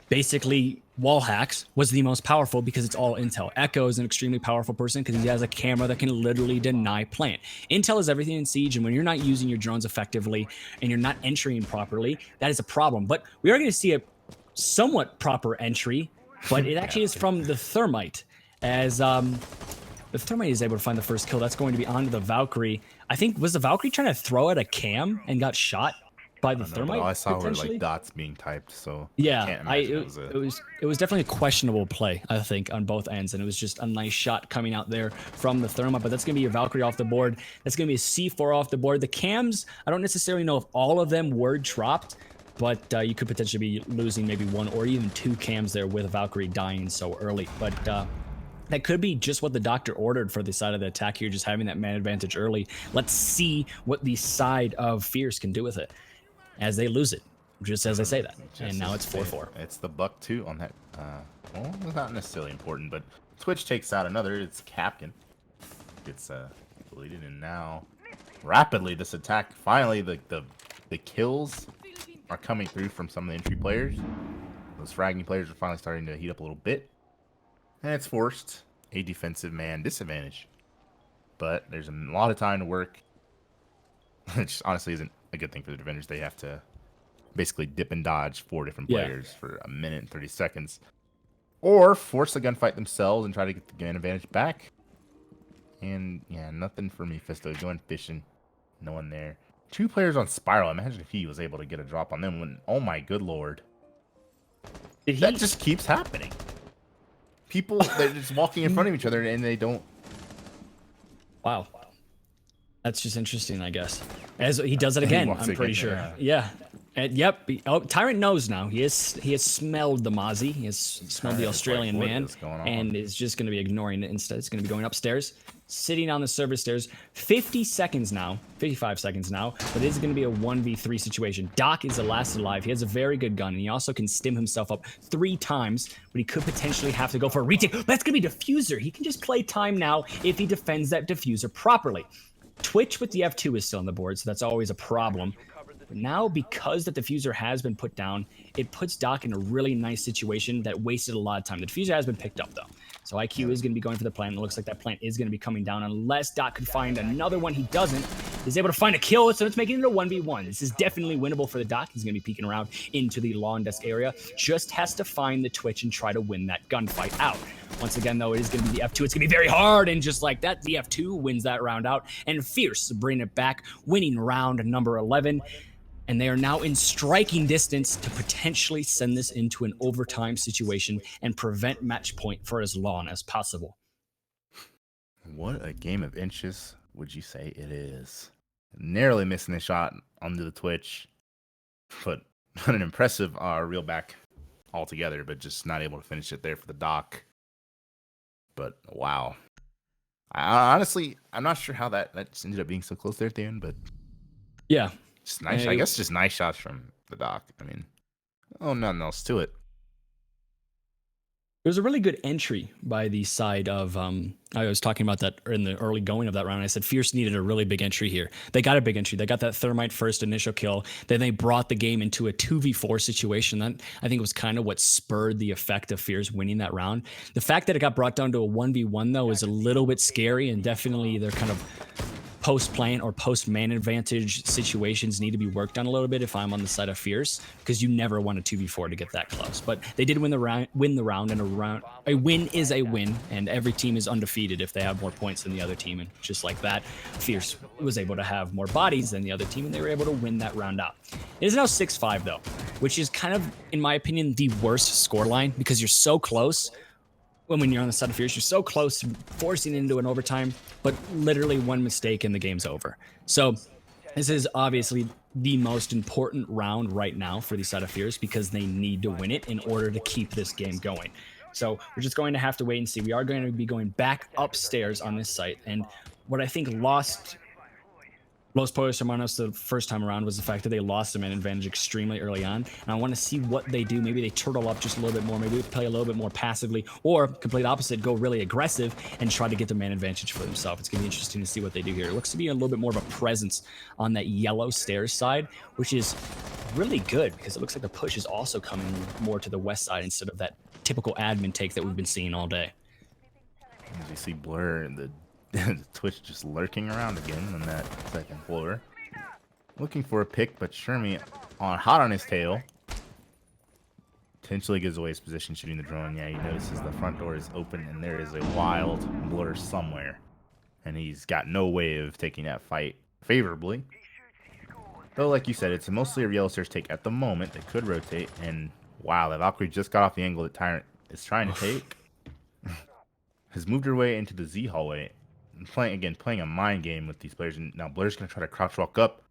basically wall hacks, was the most powerful because it's all intel. Echo is an extremely powerful person because he has a camera that can literally deny plant. Intel is everything in Siege, and when you're not using your drones effectively and you're not entering properly, that is a problem. But we are going to see a somewhat proper entry, but it actually is from the Thermite, as the Thermite is able to find the first kill. That's going to be onto the Valkyrie. I think, was the Valkyrie trying to throw at a cam and got shot? by the I don't know, but thermite. all I saw were Potentially. like dots being typed, so Yeah, can't imagine it was it was definitely a questionable play, I think, on both ends, and it was just a nice shot coming out there from the thermite. But that's gonna be a Valkyrie off the board. That's gonna be a C4 off the board. The cams, I don't necessarily know if all of them were dropped, but you could potentially be losing maybe one or even two cams there with Valkyrie dying so early. But that could be just what the doctor ordered for the side of the attack here, just having that man advantage early. Let's see what the side of Fierce can do with it as they lose it, just as I say that. And now it's 4-4. It's the buck 2 on that. Well, it's not necessarily important, but Twitch takes out another. It's Capkin. Gets deleted, and now rapidly this attack. Finally, the kills are coming through from some of the entry players. Those fragging players are finally starting to heat up a little bit, and it's forced a defensive man disadvantage. But there's a lot of time to work, which honestly isn't a good thing for the defenders. They have to basically dip and dodge 4 different players for a minute and 30 seconds, or force a gunfight themselves and try to get the gun advantage back. And yeah, nothing for me. Fisto going fishing, no one there. 2 players on Spiral. Imagine if he was able to get a drop on them. When, oh my good lord, that just keeps happening. People, they're just walking in front of each other and they don't. Wow. That's just interesting, I guess. As he does it again, I'm pretty sure. Yeah. And yep. Oh, Tyrant knows now. He has smelled the Mozzie. He has smelled the Australian man, and is just going to be ignoring it. Instead, it's going to be going upstairs, sitting on the service stairs. 55 seconds now, but it is going to be a 1v3 situation. Doc is the last alive. He has a very good gun, and he also can stim himself up 3 times, but he could potentially have to go for a retake. That's going to be Diffuser. He can just play time now if he defends that Diffuser properly. Twitch with the F2 is still on the board, so that's always a problem. But now, because the Diffuser has been put down, it puts Doc in a really nice situation that wasted a lot of time. The Diffuser has been picked up, though. So IQ is going to be going for the plant. It looks like that plant is going to be coming down unless Doc could find another one. He doesn't. He's able to find a kill, so it's making it a 1v1. This is definitely winnable for the Doc. He's going to be peeking around into the lawn desk area. Just has to find the Twitch and try to win that gunfight out. Once again, though, it is going to be the F2. It's going to be very hard, and just like that, the F2 wins that round out. And Fierce bring it back, winning round number 11. And they are now in striking distance to potentially send this into an overtime situation and prevent match point for as long as possible. What a game of inches would you say it is? Narrowly missing the shot onto the Twitch, but an impressive reel back altogether, but just not able to finish it there for the Doc. But wow. Honestly, I'm not sure how that just ended up being so close there at the end, but yeah. Just nice. I guess just nice shots from the Doc. I mean, nothing else to it. It was a really good entry by the side of, I was talking about that in the early going of that round. I said Fierce needed a really big entry here. They got a big entry. They got that thermite first initial kill. Then they brought the game into a 2v4 situation. That, I think, was kind of what spurred the effect of Fierce winning that round. The fact that it got brought down to a 1v1, though, is a little bit scary, and definitely they're kind of post-plant or post-man advantage situations need to be worked on a little bit if I'm on the side of Fierce, because you never want a 2v4 to get that close. But they did win the round, and a win is a win, and every team is undefeated if they have more points than the other team. And just like that, Fierce was able to have more bodies than the other team, and they were able to win that round out. It is now 6-5, though, which is kind of, in my opinion, the worst scoreline, because you're so close. When you're on the side of Fierce, you're so close to forcing into an overtime, but literally one mistake and the game's over. So this is obviously the most important round right now for the side of Fierce, because they need to win it in order to keep this game going. So we're just going to have to wait and see. We are going to be going back upstairs on this site, and what I think lost Los Pollos Hermanos the first time around was the fact that they lost them an advantage extremely early on. And I want to see what they do. Maybe they turtle up just a little bit more. Maybe they play a little bit more passively, or complete opposite, go really aggressive and try to get the man advantage for themselves. It's going to be interesting to see what they do here. It looks to be a little bit more of a presence on that yellow stairs side, which is really good, because it looks like the push is also coming more to the west side instead of that typical admin take that we've been seeing all day. As you see Blur and the Twitch just lurking around again on that second floor, looking for a pick, but Shermie hot on his tail. Potentially gives away his position shooting the drone. Yeah, he notices the front door is open and there is a wild Blur somewhere, and he's got no way of taking that fight favorably. Though, like you said, it's mostly a yellow stairs take at the moment. They could rotate, and wow, that Valkyrie just got off the angle that Tyrant is trying to take. Has moved her way into the Z hallway. And playing a mind game with these players. And now Blur's going to try to crouch walk up.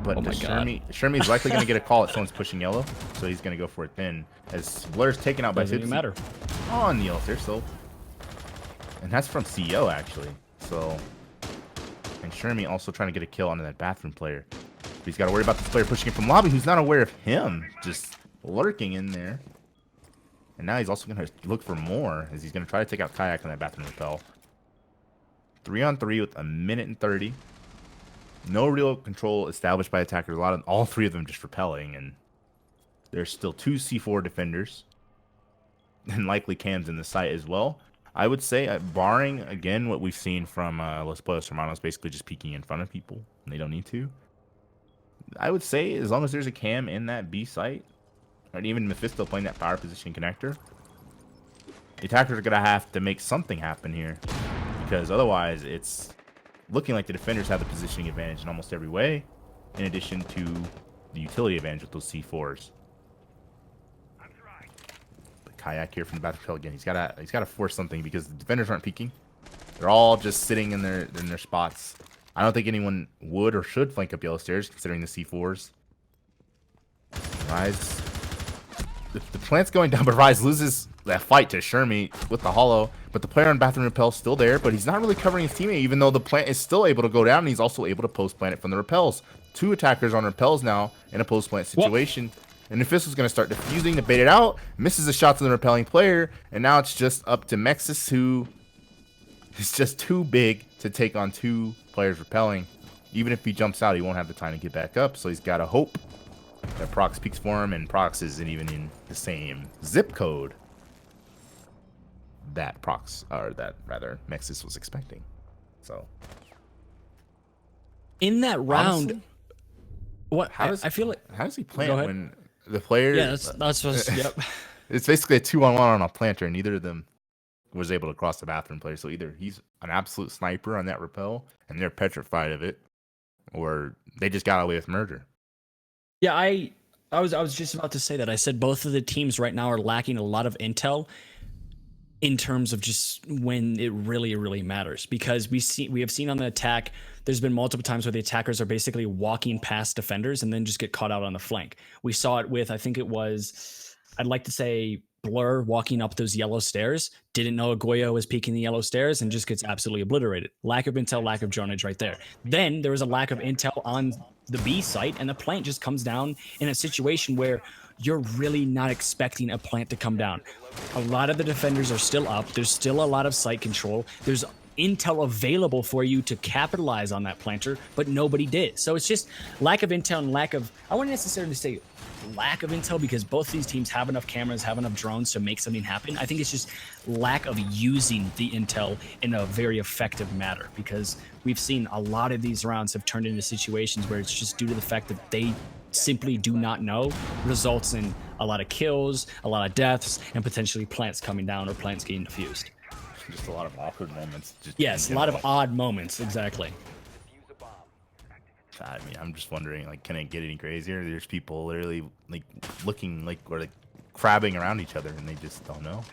But Shermie's likely going to get a call that someone's pushing yellow. So he's going to go for it then. As Blur's taken out by Doesn't even matter. On the yellow stairs, so. And that's from CEO, actually. So. And Shermie also trying to get a kill onto that bathroom player. But he's got to worry about this player pushing him from lobby who's not aware of him. Just lurking in there. And now he's also going to look for more as he's going to try to take out Kayak on that bathroom repel. 3-on-3 with 1:30. No real control established by attackers. All three of them just repelling. And there's still 2 C4 defenders. And likely cams in the site as well. I would say, barring, again, what we've seen from Los Pollos Hermanos, basically just peeking in front of people. And they don't need to. I would say, as long as there's a cam in that B site, or even Mephisto playing that power position connector, the attackers are going to have to make something happen here. Because otherwise, it's looking like the defenders have the positioning advantage in almost every way, in addition to the utility advantage with those C4s. But Kayak here from the battlefield again. He's got to force something because the defenders aren't peeking. They're all just sitting in their spots. I don't think anyone would or should flank up yellow stairs, considering the C4s. Rise. The plant's going down, but Rise loses that fight to Shermie with the hollow. But the player on bathroom repel's still there, but he's not really covering his teammate, even though the plant is still able to go down, and he's also able to post-plant it from the repels. 2 attackers on repels now in a post-plant situation. And Mephisto's going to start defusing to bait it out. Misses the shot to the repelling player, and now it's just up to Mexis, who is just too big to take on 2 players repelling. Even if he jumps out, he won't have the time to get back up, so he's got to hope that Prox peeks for him, and Prox isn't even in the same zip code that Mexis was expecting. So in that round, honestly, what I feel like, how does he plant when the player? Yeah, that's just yep. It's basically a 2-on-1 on a planter, and neither of them was able to cross the bathroom player. So either he's an absolute sniper on that repel, and they're petrified of it, or they just got away with murder. Yeah, I was just about to say that. I said both of the teams right now are lacking a lot of intel in terms of just when it really matters, because we have seen on the attack, there's been multiple times where the attackers are basically walking past defenders and then just get caught out on the flank. We saw it with, I think it was, I'd like to say Blur walking up those yellow stairs, didn't know Goyo was peeking the yellow stairs and just gets absolutely obliterated. Lack of intel, lack of dronage right there. Then there was a lack of intel on the B site, and the plant just comes down in a situation where you're really not expecting a plant to come down. A lot of the defenders are still up. There's still a lot of site control. There's intel available for you to capitalize on that planter, but nobody did. So it's just lack of intel and lack of, I wouldn't necessarily say lack of intel, because both these teams have enough cameras, have enough drones to make something happen. I think it's just lack of using the intel in a very effective manner, because we've seen a lot of these rounds have turned into situations where it's just due to the fact that they simply do not know, results in a lot of kills, a lot of deaths, and potentially plants coming down or plants getting defused. Just a lot of awkward moments. Yes, a lot of odd moments, exactly. I mean, I'm just wondering, like, can it get any crazier? There's people literally, like, looking like, or like, crabbing around each other, and they just don't know.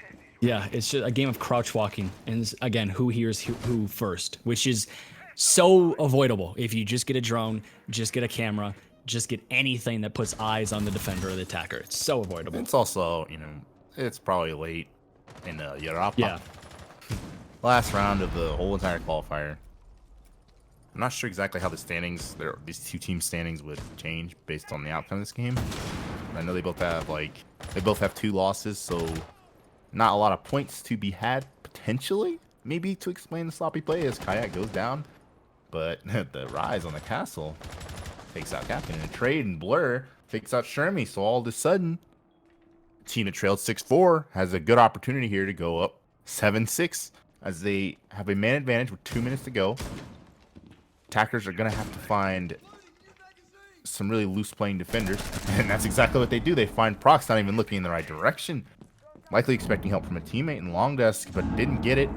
Yeah, it's just a game of crouch walking, and again, who hears who first, which is so avoidable. If you just get a drone, just get a camera, just get anything that puts eyes on the defender or the attacker, it's so avoidable. It's also, you know, it's probably late in Europa. Yeah. Last round of the whole entire qualifier. I'm not sure exactly how the standings, these 2 team standings would change based on the outcome of this game. I know they both have 2 losses, so not a lot of points to be had potentially. Maybe to explain the sloppy play as Kayak goes down, but the Rise on the castle takes out Captain in a trade, and Blur takes out Shermie. So all of a sudden, team that trailed 6-4 has a good opportunity here to go up 7-6 as they have a man advantage with 2 minutes to go. Attackers are going to have to find some really loose playing defenders, and that's exactly what they do. They find Prox not even looking in the right direction, likely expecting help from a teammate in long desk, but didn't get it.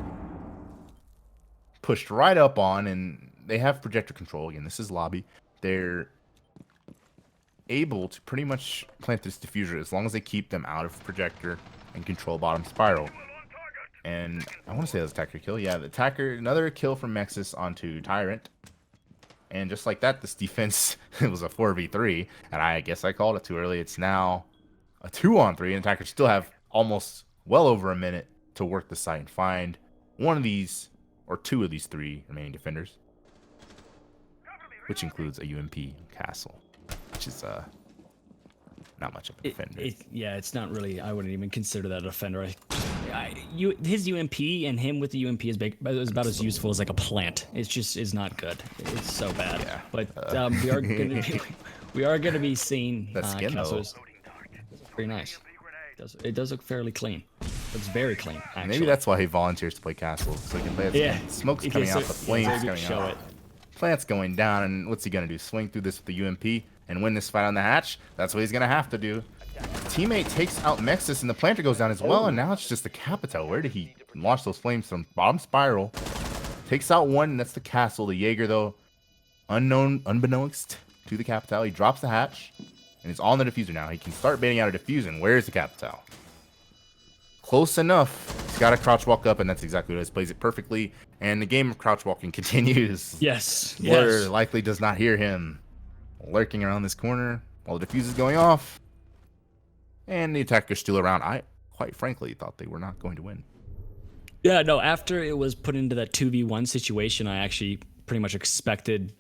Pushed right up on, and they have projector control. Again, this is lobby. They're able to pretty much plant this diffuser as long as they keep them out of projector and control bottom spiral. And I want to say that was attacker kill. Yeah, the attacker, another kill from Mexus onto Tyrant. And just like that, this defense, it was a 4v3. And I guess I called it too early. It's now a 2-on-3. And attackers still have almost well over a minute to work the site and find one of these, or two of these 3 remaining defenders. Which includes a UMP castle, which is not much of a defender. Yeah, it's not really. I wouldn't even consider that a defender. His UMP and him with the UMP is about as useful as like a plant. It's just is not good. It's so bad. Yeah. But we are gonna be seeing that skin though. Pretty nice. It does look fairly clean. Looks very clean. Actually. Maybe that's why he volunteers to play castle, so he can play it. Yeah. Smoke's coming out, the flames coming out. Plant's going down, and what's he gonna do? Swing through this with the UMP and win this fight on the hatch? That's what he's gonna have to do. Teammate takes out Mexus, and the planter goes down as well, and now it's just the Capital. Where did he launch those flames from? Bottom spiral. Takes out one, and that's the castle. The Jaeger, though, unbeknownst to the Capital, he drops the hatch, and he's on the diffuser now. He can start baiting out a diffusion. Where's the Capital? Close enough. He's got to crouch walk up, and that's exactly what it is. Plays it perfectly, and the game of crouch walking continues. Yes. Blur likely does not hear him lurking around this corner while the diffuse is going off. And the attacker's still around. I, quite frankly, thought they were not going to win. Yeah, no, after it was put into that 2v1 situation, I actually pretty much expected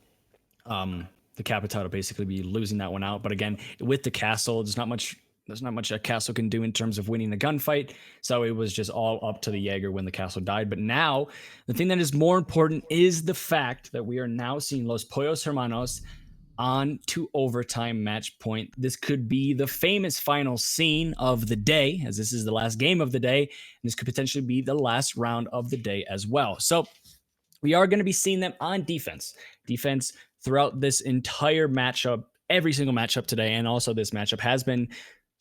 the Capital to basically be losing that one out. But again, with the castle, there's not much a castle can do in terms of winning a gunfight. So it was just all up to the Jaeger when the castle died. But now, the thing that is more important is the fact that we are now seeing Los Pollos Hermanos on to overtime match point. This could be the famous final scene of the day, as this is the last game of the day, and this could potentially be the last round of the day as well. So we are going to be seeing them on defense throughout this entire matchup. Every single matchup today, and also this matchup, has been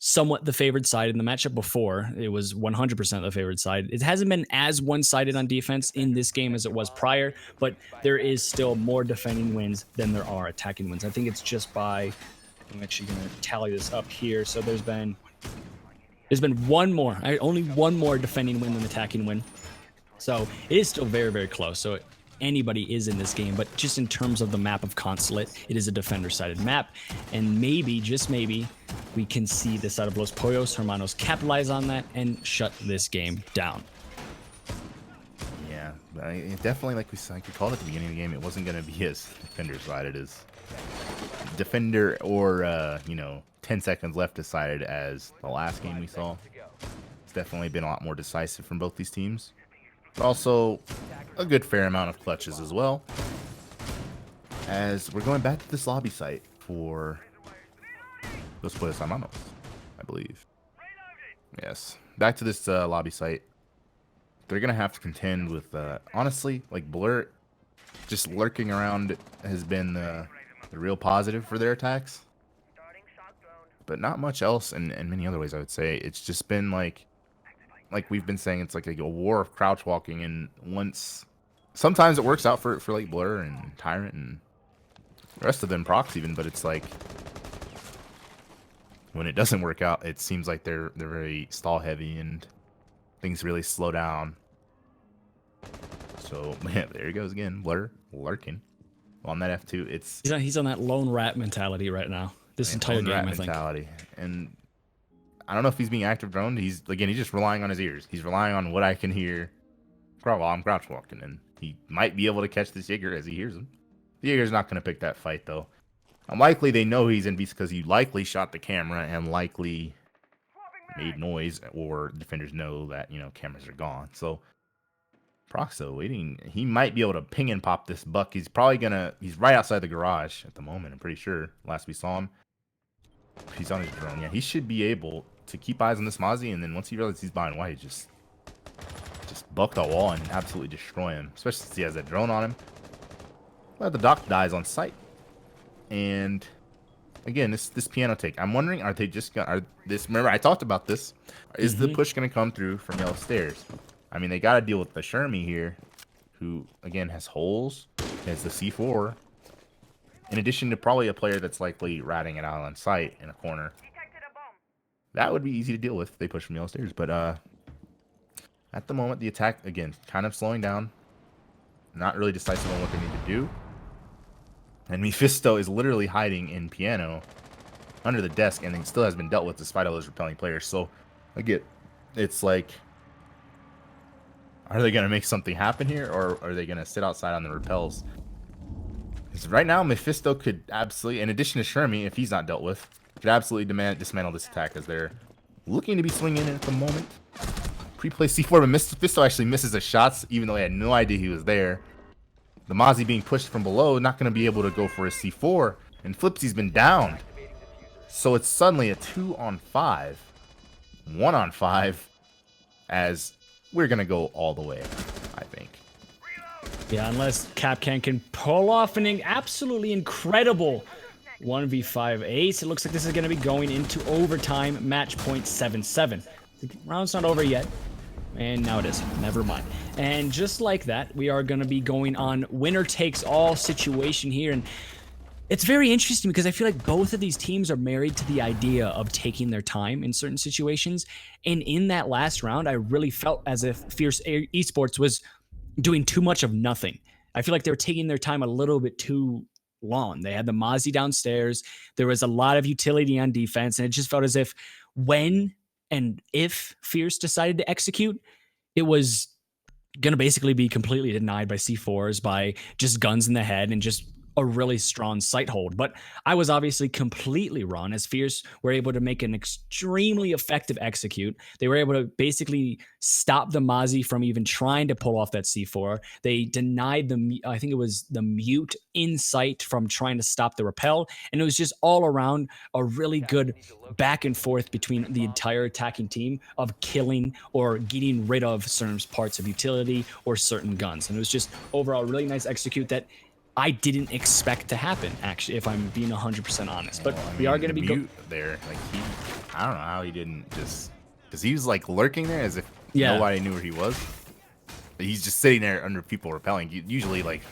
somewhat the favored side. In the matchup before, it was 100% the favored side. It hasn't been as one-sided on defense in this game as it was prior, but there is still more defending wins than there are attacking wins. I think it's just by, I'm actually going to tally this up here. So there's been only one more defending win than attacking win. So it is still very, very close. So anybody is in this game, but just in terms of the map of Consulate, it is a defender-sided map, and maybe, just maybe, we can see the side of Los Pollos Hermanos capitalize on that and shut this game down. Yeah, definitely, like we called at the beginning of the game, it wasn't going to be as defender-sided as defender or, 10 seconds left decided as the last game we saw. It's definitely been a lot more decisive from both these teams. But also a good fair amount of clutches as well, as we're going back to this lobby site for Los Pollos Hermanos, I believe. Yes, back to this lobby site. They're gonna have to contend with honestly, like, Blur just lurking around has been the real positive for their attacks, but not much else in many other ways. I would say it's just been like we've been saying, it's like a war of crouch walking, and sometimes it works out for like Blur and Tyrant and the rest of them, Prox even, but it's like when it doesn't work out, it seems like they're very stall heavy and things really slow down. So man, there he goes again, Blur lurking on that F2. He's on that lone rat mentality right now. This entire game, I think. And I don't know if he's being active droned. He's just relying on his ears. He's relying on what I can hear while I'm crouch walking, and he might be able to catch this Jaeger as he hears him. The Jaeger's not going to pick that fight, though. Unlikely they know he's in beast because he likely shot the camera and likely made noise, or defenders know that, cameras are gone. So Proxo waiting. He might be able to ping and pop this buck. He's right outside the garage at the moment, I'm pretty sure. Last we saw him. He's on his drone. Yeah, he should be able to keep eyes on this Mozzie, and then once he realizes he's behind white, just buck the wall and absolutely destroy him, especially since he has that drone on him. Well, the doc dies on sight. And again, this piano take, I'm wondering, remember I talked about this, is the push going to come through from Yellow Stairs? I mean, they got to deal with the Shermie here, who again has holes, has the C4, in addition to probably a player that's likely ratting it out on sight in a corner. That would be easy to deal with if they push from yellow stairs. But at the moment, the attack, again, kind of slowing down. Not really decisive on what they need to do. And Mephisto is literally hiding in piano under the desk, and it still has been dealt with despite all those repelling players. So, again, it's like, are they going to make something happen here, or are they going to sit outside on the repels? Because right now, Mephisto could absolutely, in addition to Shermie, if he's not dealt with, could absolutely dismantle this attack, as they're looking to be swinging in at the moment. Pre-play C4, but Mephisto actually misses the shots, even though he had no idea he was there. The Mozzie being pushed from below, not going to be able to go for a C4, and Flipsy's been downed. So it's suddenly a 2-on-5, 1-on-5, as we're going to go all the way, I think. Yeah, unless Capcan can pull off an absolutely incredible 1v5 ace. It looks like this is going to be going into overtime, match point 7-7. The round's not over yet. And now it is. Never mind. And just like that, we are going to be going on winner takes all situation here. And it's very interesting because I feel like both of these teams are married to the idea of taking their time in certain situations. And in that last round, I really felt as if Fierce Esports was doing too much of nothing. I feel like they were taking their time a little bit too long. They had the Mozzie downstairs. There was a lot of utility on defense. And it just felt as if when and if Fierce decided to execute, it was going to basically be completely denied by C4s, by just guns in the head and just a really strong sight hold. But I was obviously completely wrong, as Fierce were able to make an extremely effective execute. They were able to basically stop the Mozzie from even trying to pull off that C4. They denied I think it was the mute in sight from trying to stop the repel. And it was just all around a really good back and forth between the entire attacking team of killing or getting rid of certain parts of utility or certain guns. And it was just overall really nice execute that I didn't expect to happen, actually, if I'm being 100% honest. But we are going to be mute there. Like, I don't know how he didn't just, because he was like lurking there as if nobody knew where he was. He's just sitting there under people repelling. Usually, like,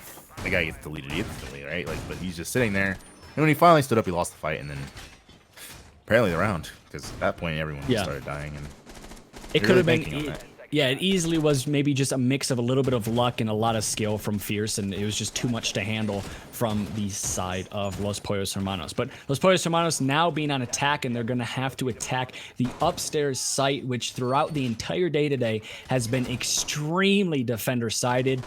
the guy gets deleted instantly, right? Like, but he's just sitting there. And when he finally stood up, he lost the fight, and then apparently the round, because at that point everyone just started dying. And it could have been. Yeah, it easily was maybe just a mix of a little bit of luck and a lot of skill from Fierce, and it was just too much to handle from the side of Los Pollos Hermanos. But Los Pollos Hermanos now being on attack, and they're going to have to attack the upstairs site, which throughout the entire day today has been extremely defender-sided.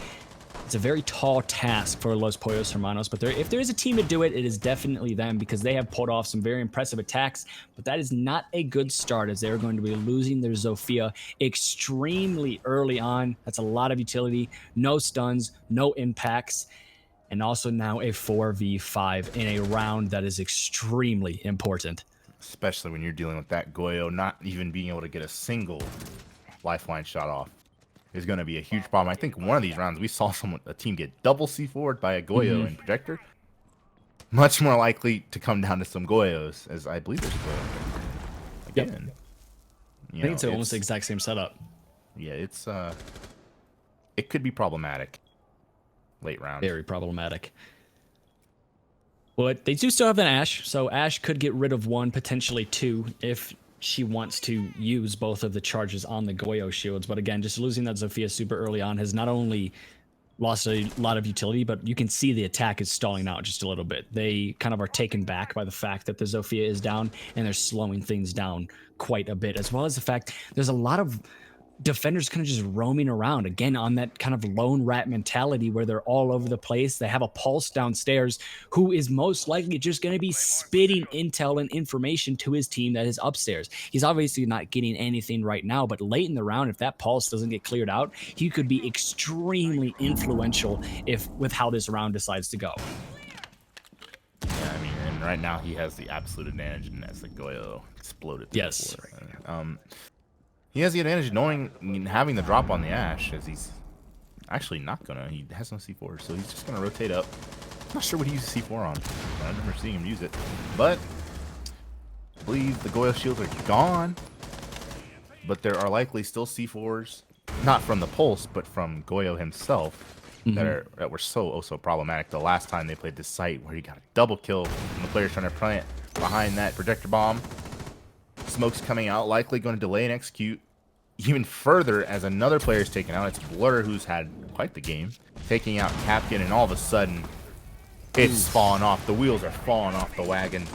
It's a very tall task for Los Pollos Hermanos, but if there is a team to do it, it is definitely them, because they have pulled off some very impressive attacks, but that is not a good start, as they're going to be losing their Zofia extremely early on. That's a lot of utility, no stuns, no impacts, and also now a 4v5 in a round that is extremely important. Especially when you're dealing with that Goyo not even being able to get a single lifeline shot off. Is going to be a huge problem. I think one of these rounds we saw a team get double C4'd by a Goyo and Projector. Much more likely to come down to some Goyos, as I believe there's a Goyo again. I think it's almost the exact same setup. Yeah, it's it could be problematic late round. Very problematic. But they do still have an Ashe, so Ashe could get rid of one, potentially two, if she wants to use both of the charges on the Goyo shields. But again, just losing that Zofia super early on has not only lost a lot of utility, but you can see the attack is stalling out just a little bit. They kind of are taken back by the fact that the Zofia is down, and they're slowing things down quite a bit, as well as the fact there's a lot of defenders kind of just roaming around, again, on that kind of lone rat mentality where they're all over the place. They have a pulse downstairs who is most likely just going to be spitting intel and information to his team that is upstairs. He's obviously not getting anything right now, but late in the round, if that pulse doesn't get cleared out, he could be extremely influential with how this round decides to go. Yeah, I mean, and right now he has the absolute advantage, and as the Goyo exploded. Yes. He has the advantage of knowing, having the drop on the Ashe, as he's actually not gonna. He has no C4, so he's just gonna rotate up. I'm not sure what he uses C4 on. I remember seeing him use it, but I believe the Goyo shields are gone. But there are likely still C4s, not from the Pulse, but from Goyo himself. that were so problematic the last time they played this site, where you got a double kill and the player's trying to plant behind that projector bomb. Smoke's coming out, likely going to delay and execute even further as another player is taken out. It's Blur, who's had quite the game, taking out Capkin, and all of a sudden it's falling off. The wheels are falling off the wagon.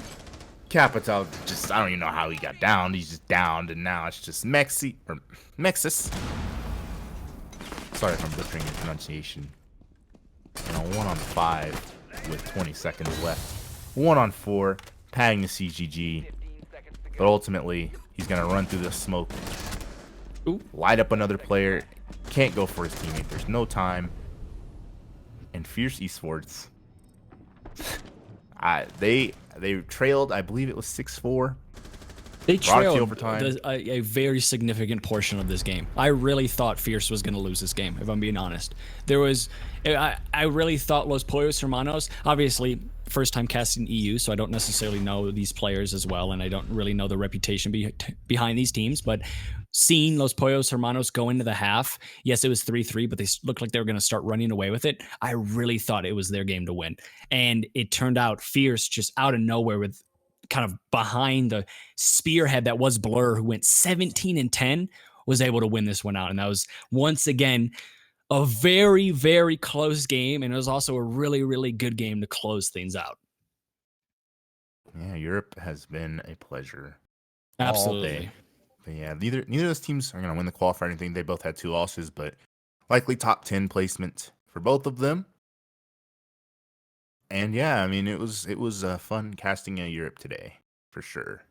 Capital just, I don't even know how he got down. He's just downed, and now it's just Mexis. Sorry if I'm butchering your pronunciation. And a 1-on-5 with 20 seconds left. 1-on-4, padding the CGG. But ultimately, he's going to run through the smoke. Light up another player. Can't go for his teammate. There's no time. And Fierce Esports, they trailed, I believe it was 6-4. They trailed overtime. A very significant portion of this game. I really thought Fierce was going to lose this game, if I'm being honest. I really thought Los Pollos Hermanos, obviously, first time casting EU, so I don't necessarily know these players as well, and I don't really know the reputation behind these teams, but seeing Los Pollos Hermanos go into the half, yes, it was 3-3, but they looked like they were going to start running away with it. I really thought it was their game to win. And it turned out Fierce, just out of nowhere, with kind of behind the spearhead that was Blur, who went 17-10, was able to win this one out. And that was, once again, a very, very close game. And it was also a really, really good game to close things out. Yeah, Europe has been a pleasure. Absolutely. All day. But yeah, neither of those teams are going to win the qualifier or anything. They both had 2 losses, but likely top 10 placement for both of them. And yeah, I mean, it was fun casting in Europe today, for sure.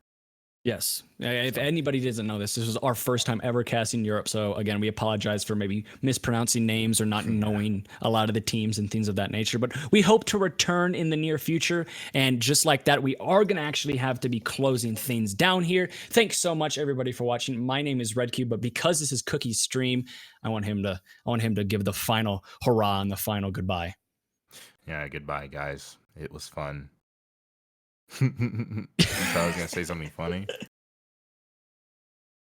Yes. If anybody doesn't know this was our first time ever casting Europe. So again, we apologize for maybe mispronouncing names or not knowing a lot of the teams and things of that nature. But we hope to return in the near future. And just like that, we are going to actually have to be closing things down here. Thanks so much, everybody, for watching. My name is RedCube, but because this is Cookie's stream, I want him to give the final hurrah and the final goodbye. Yeah, goodbye, guys. It was fun. I thought I was going to say something funny.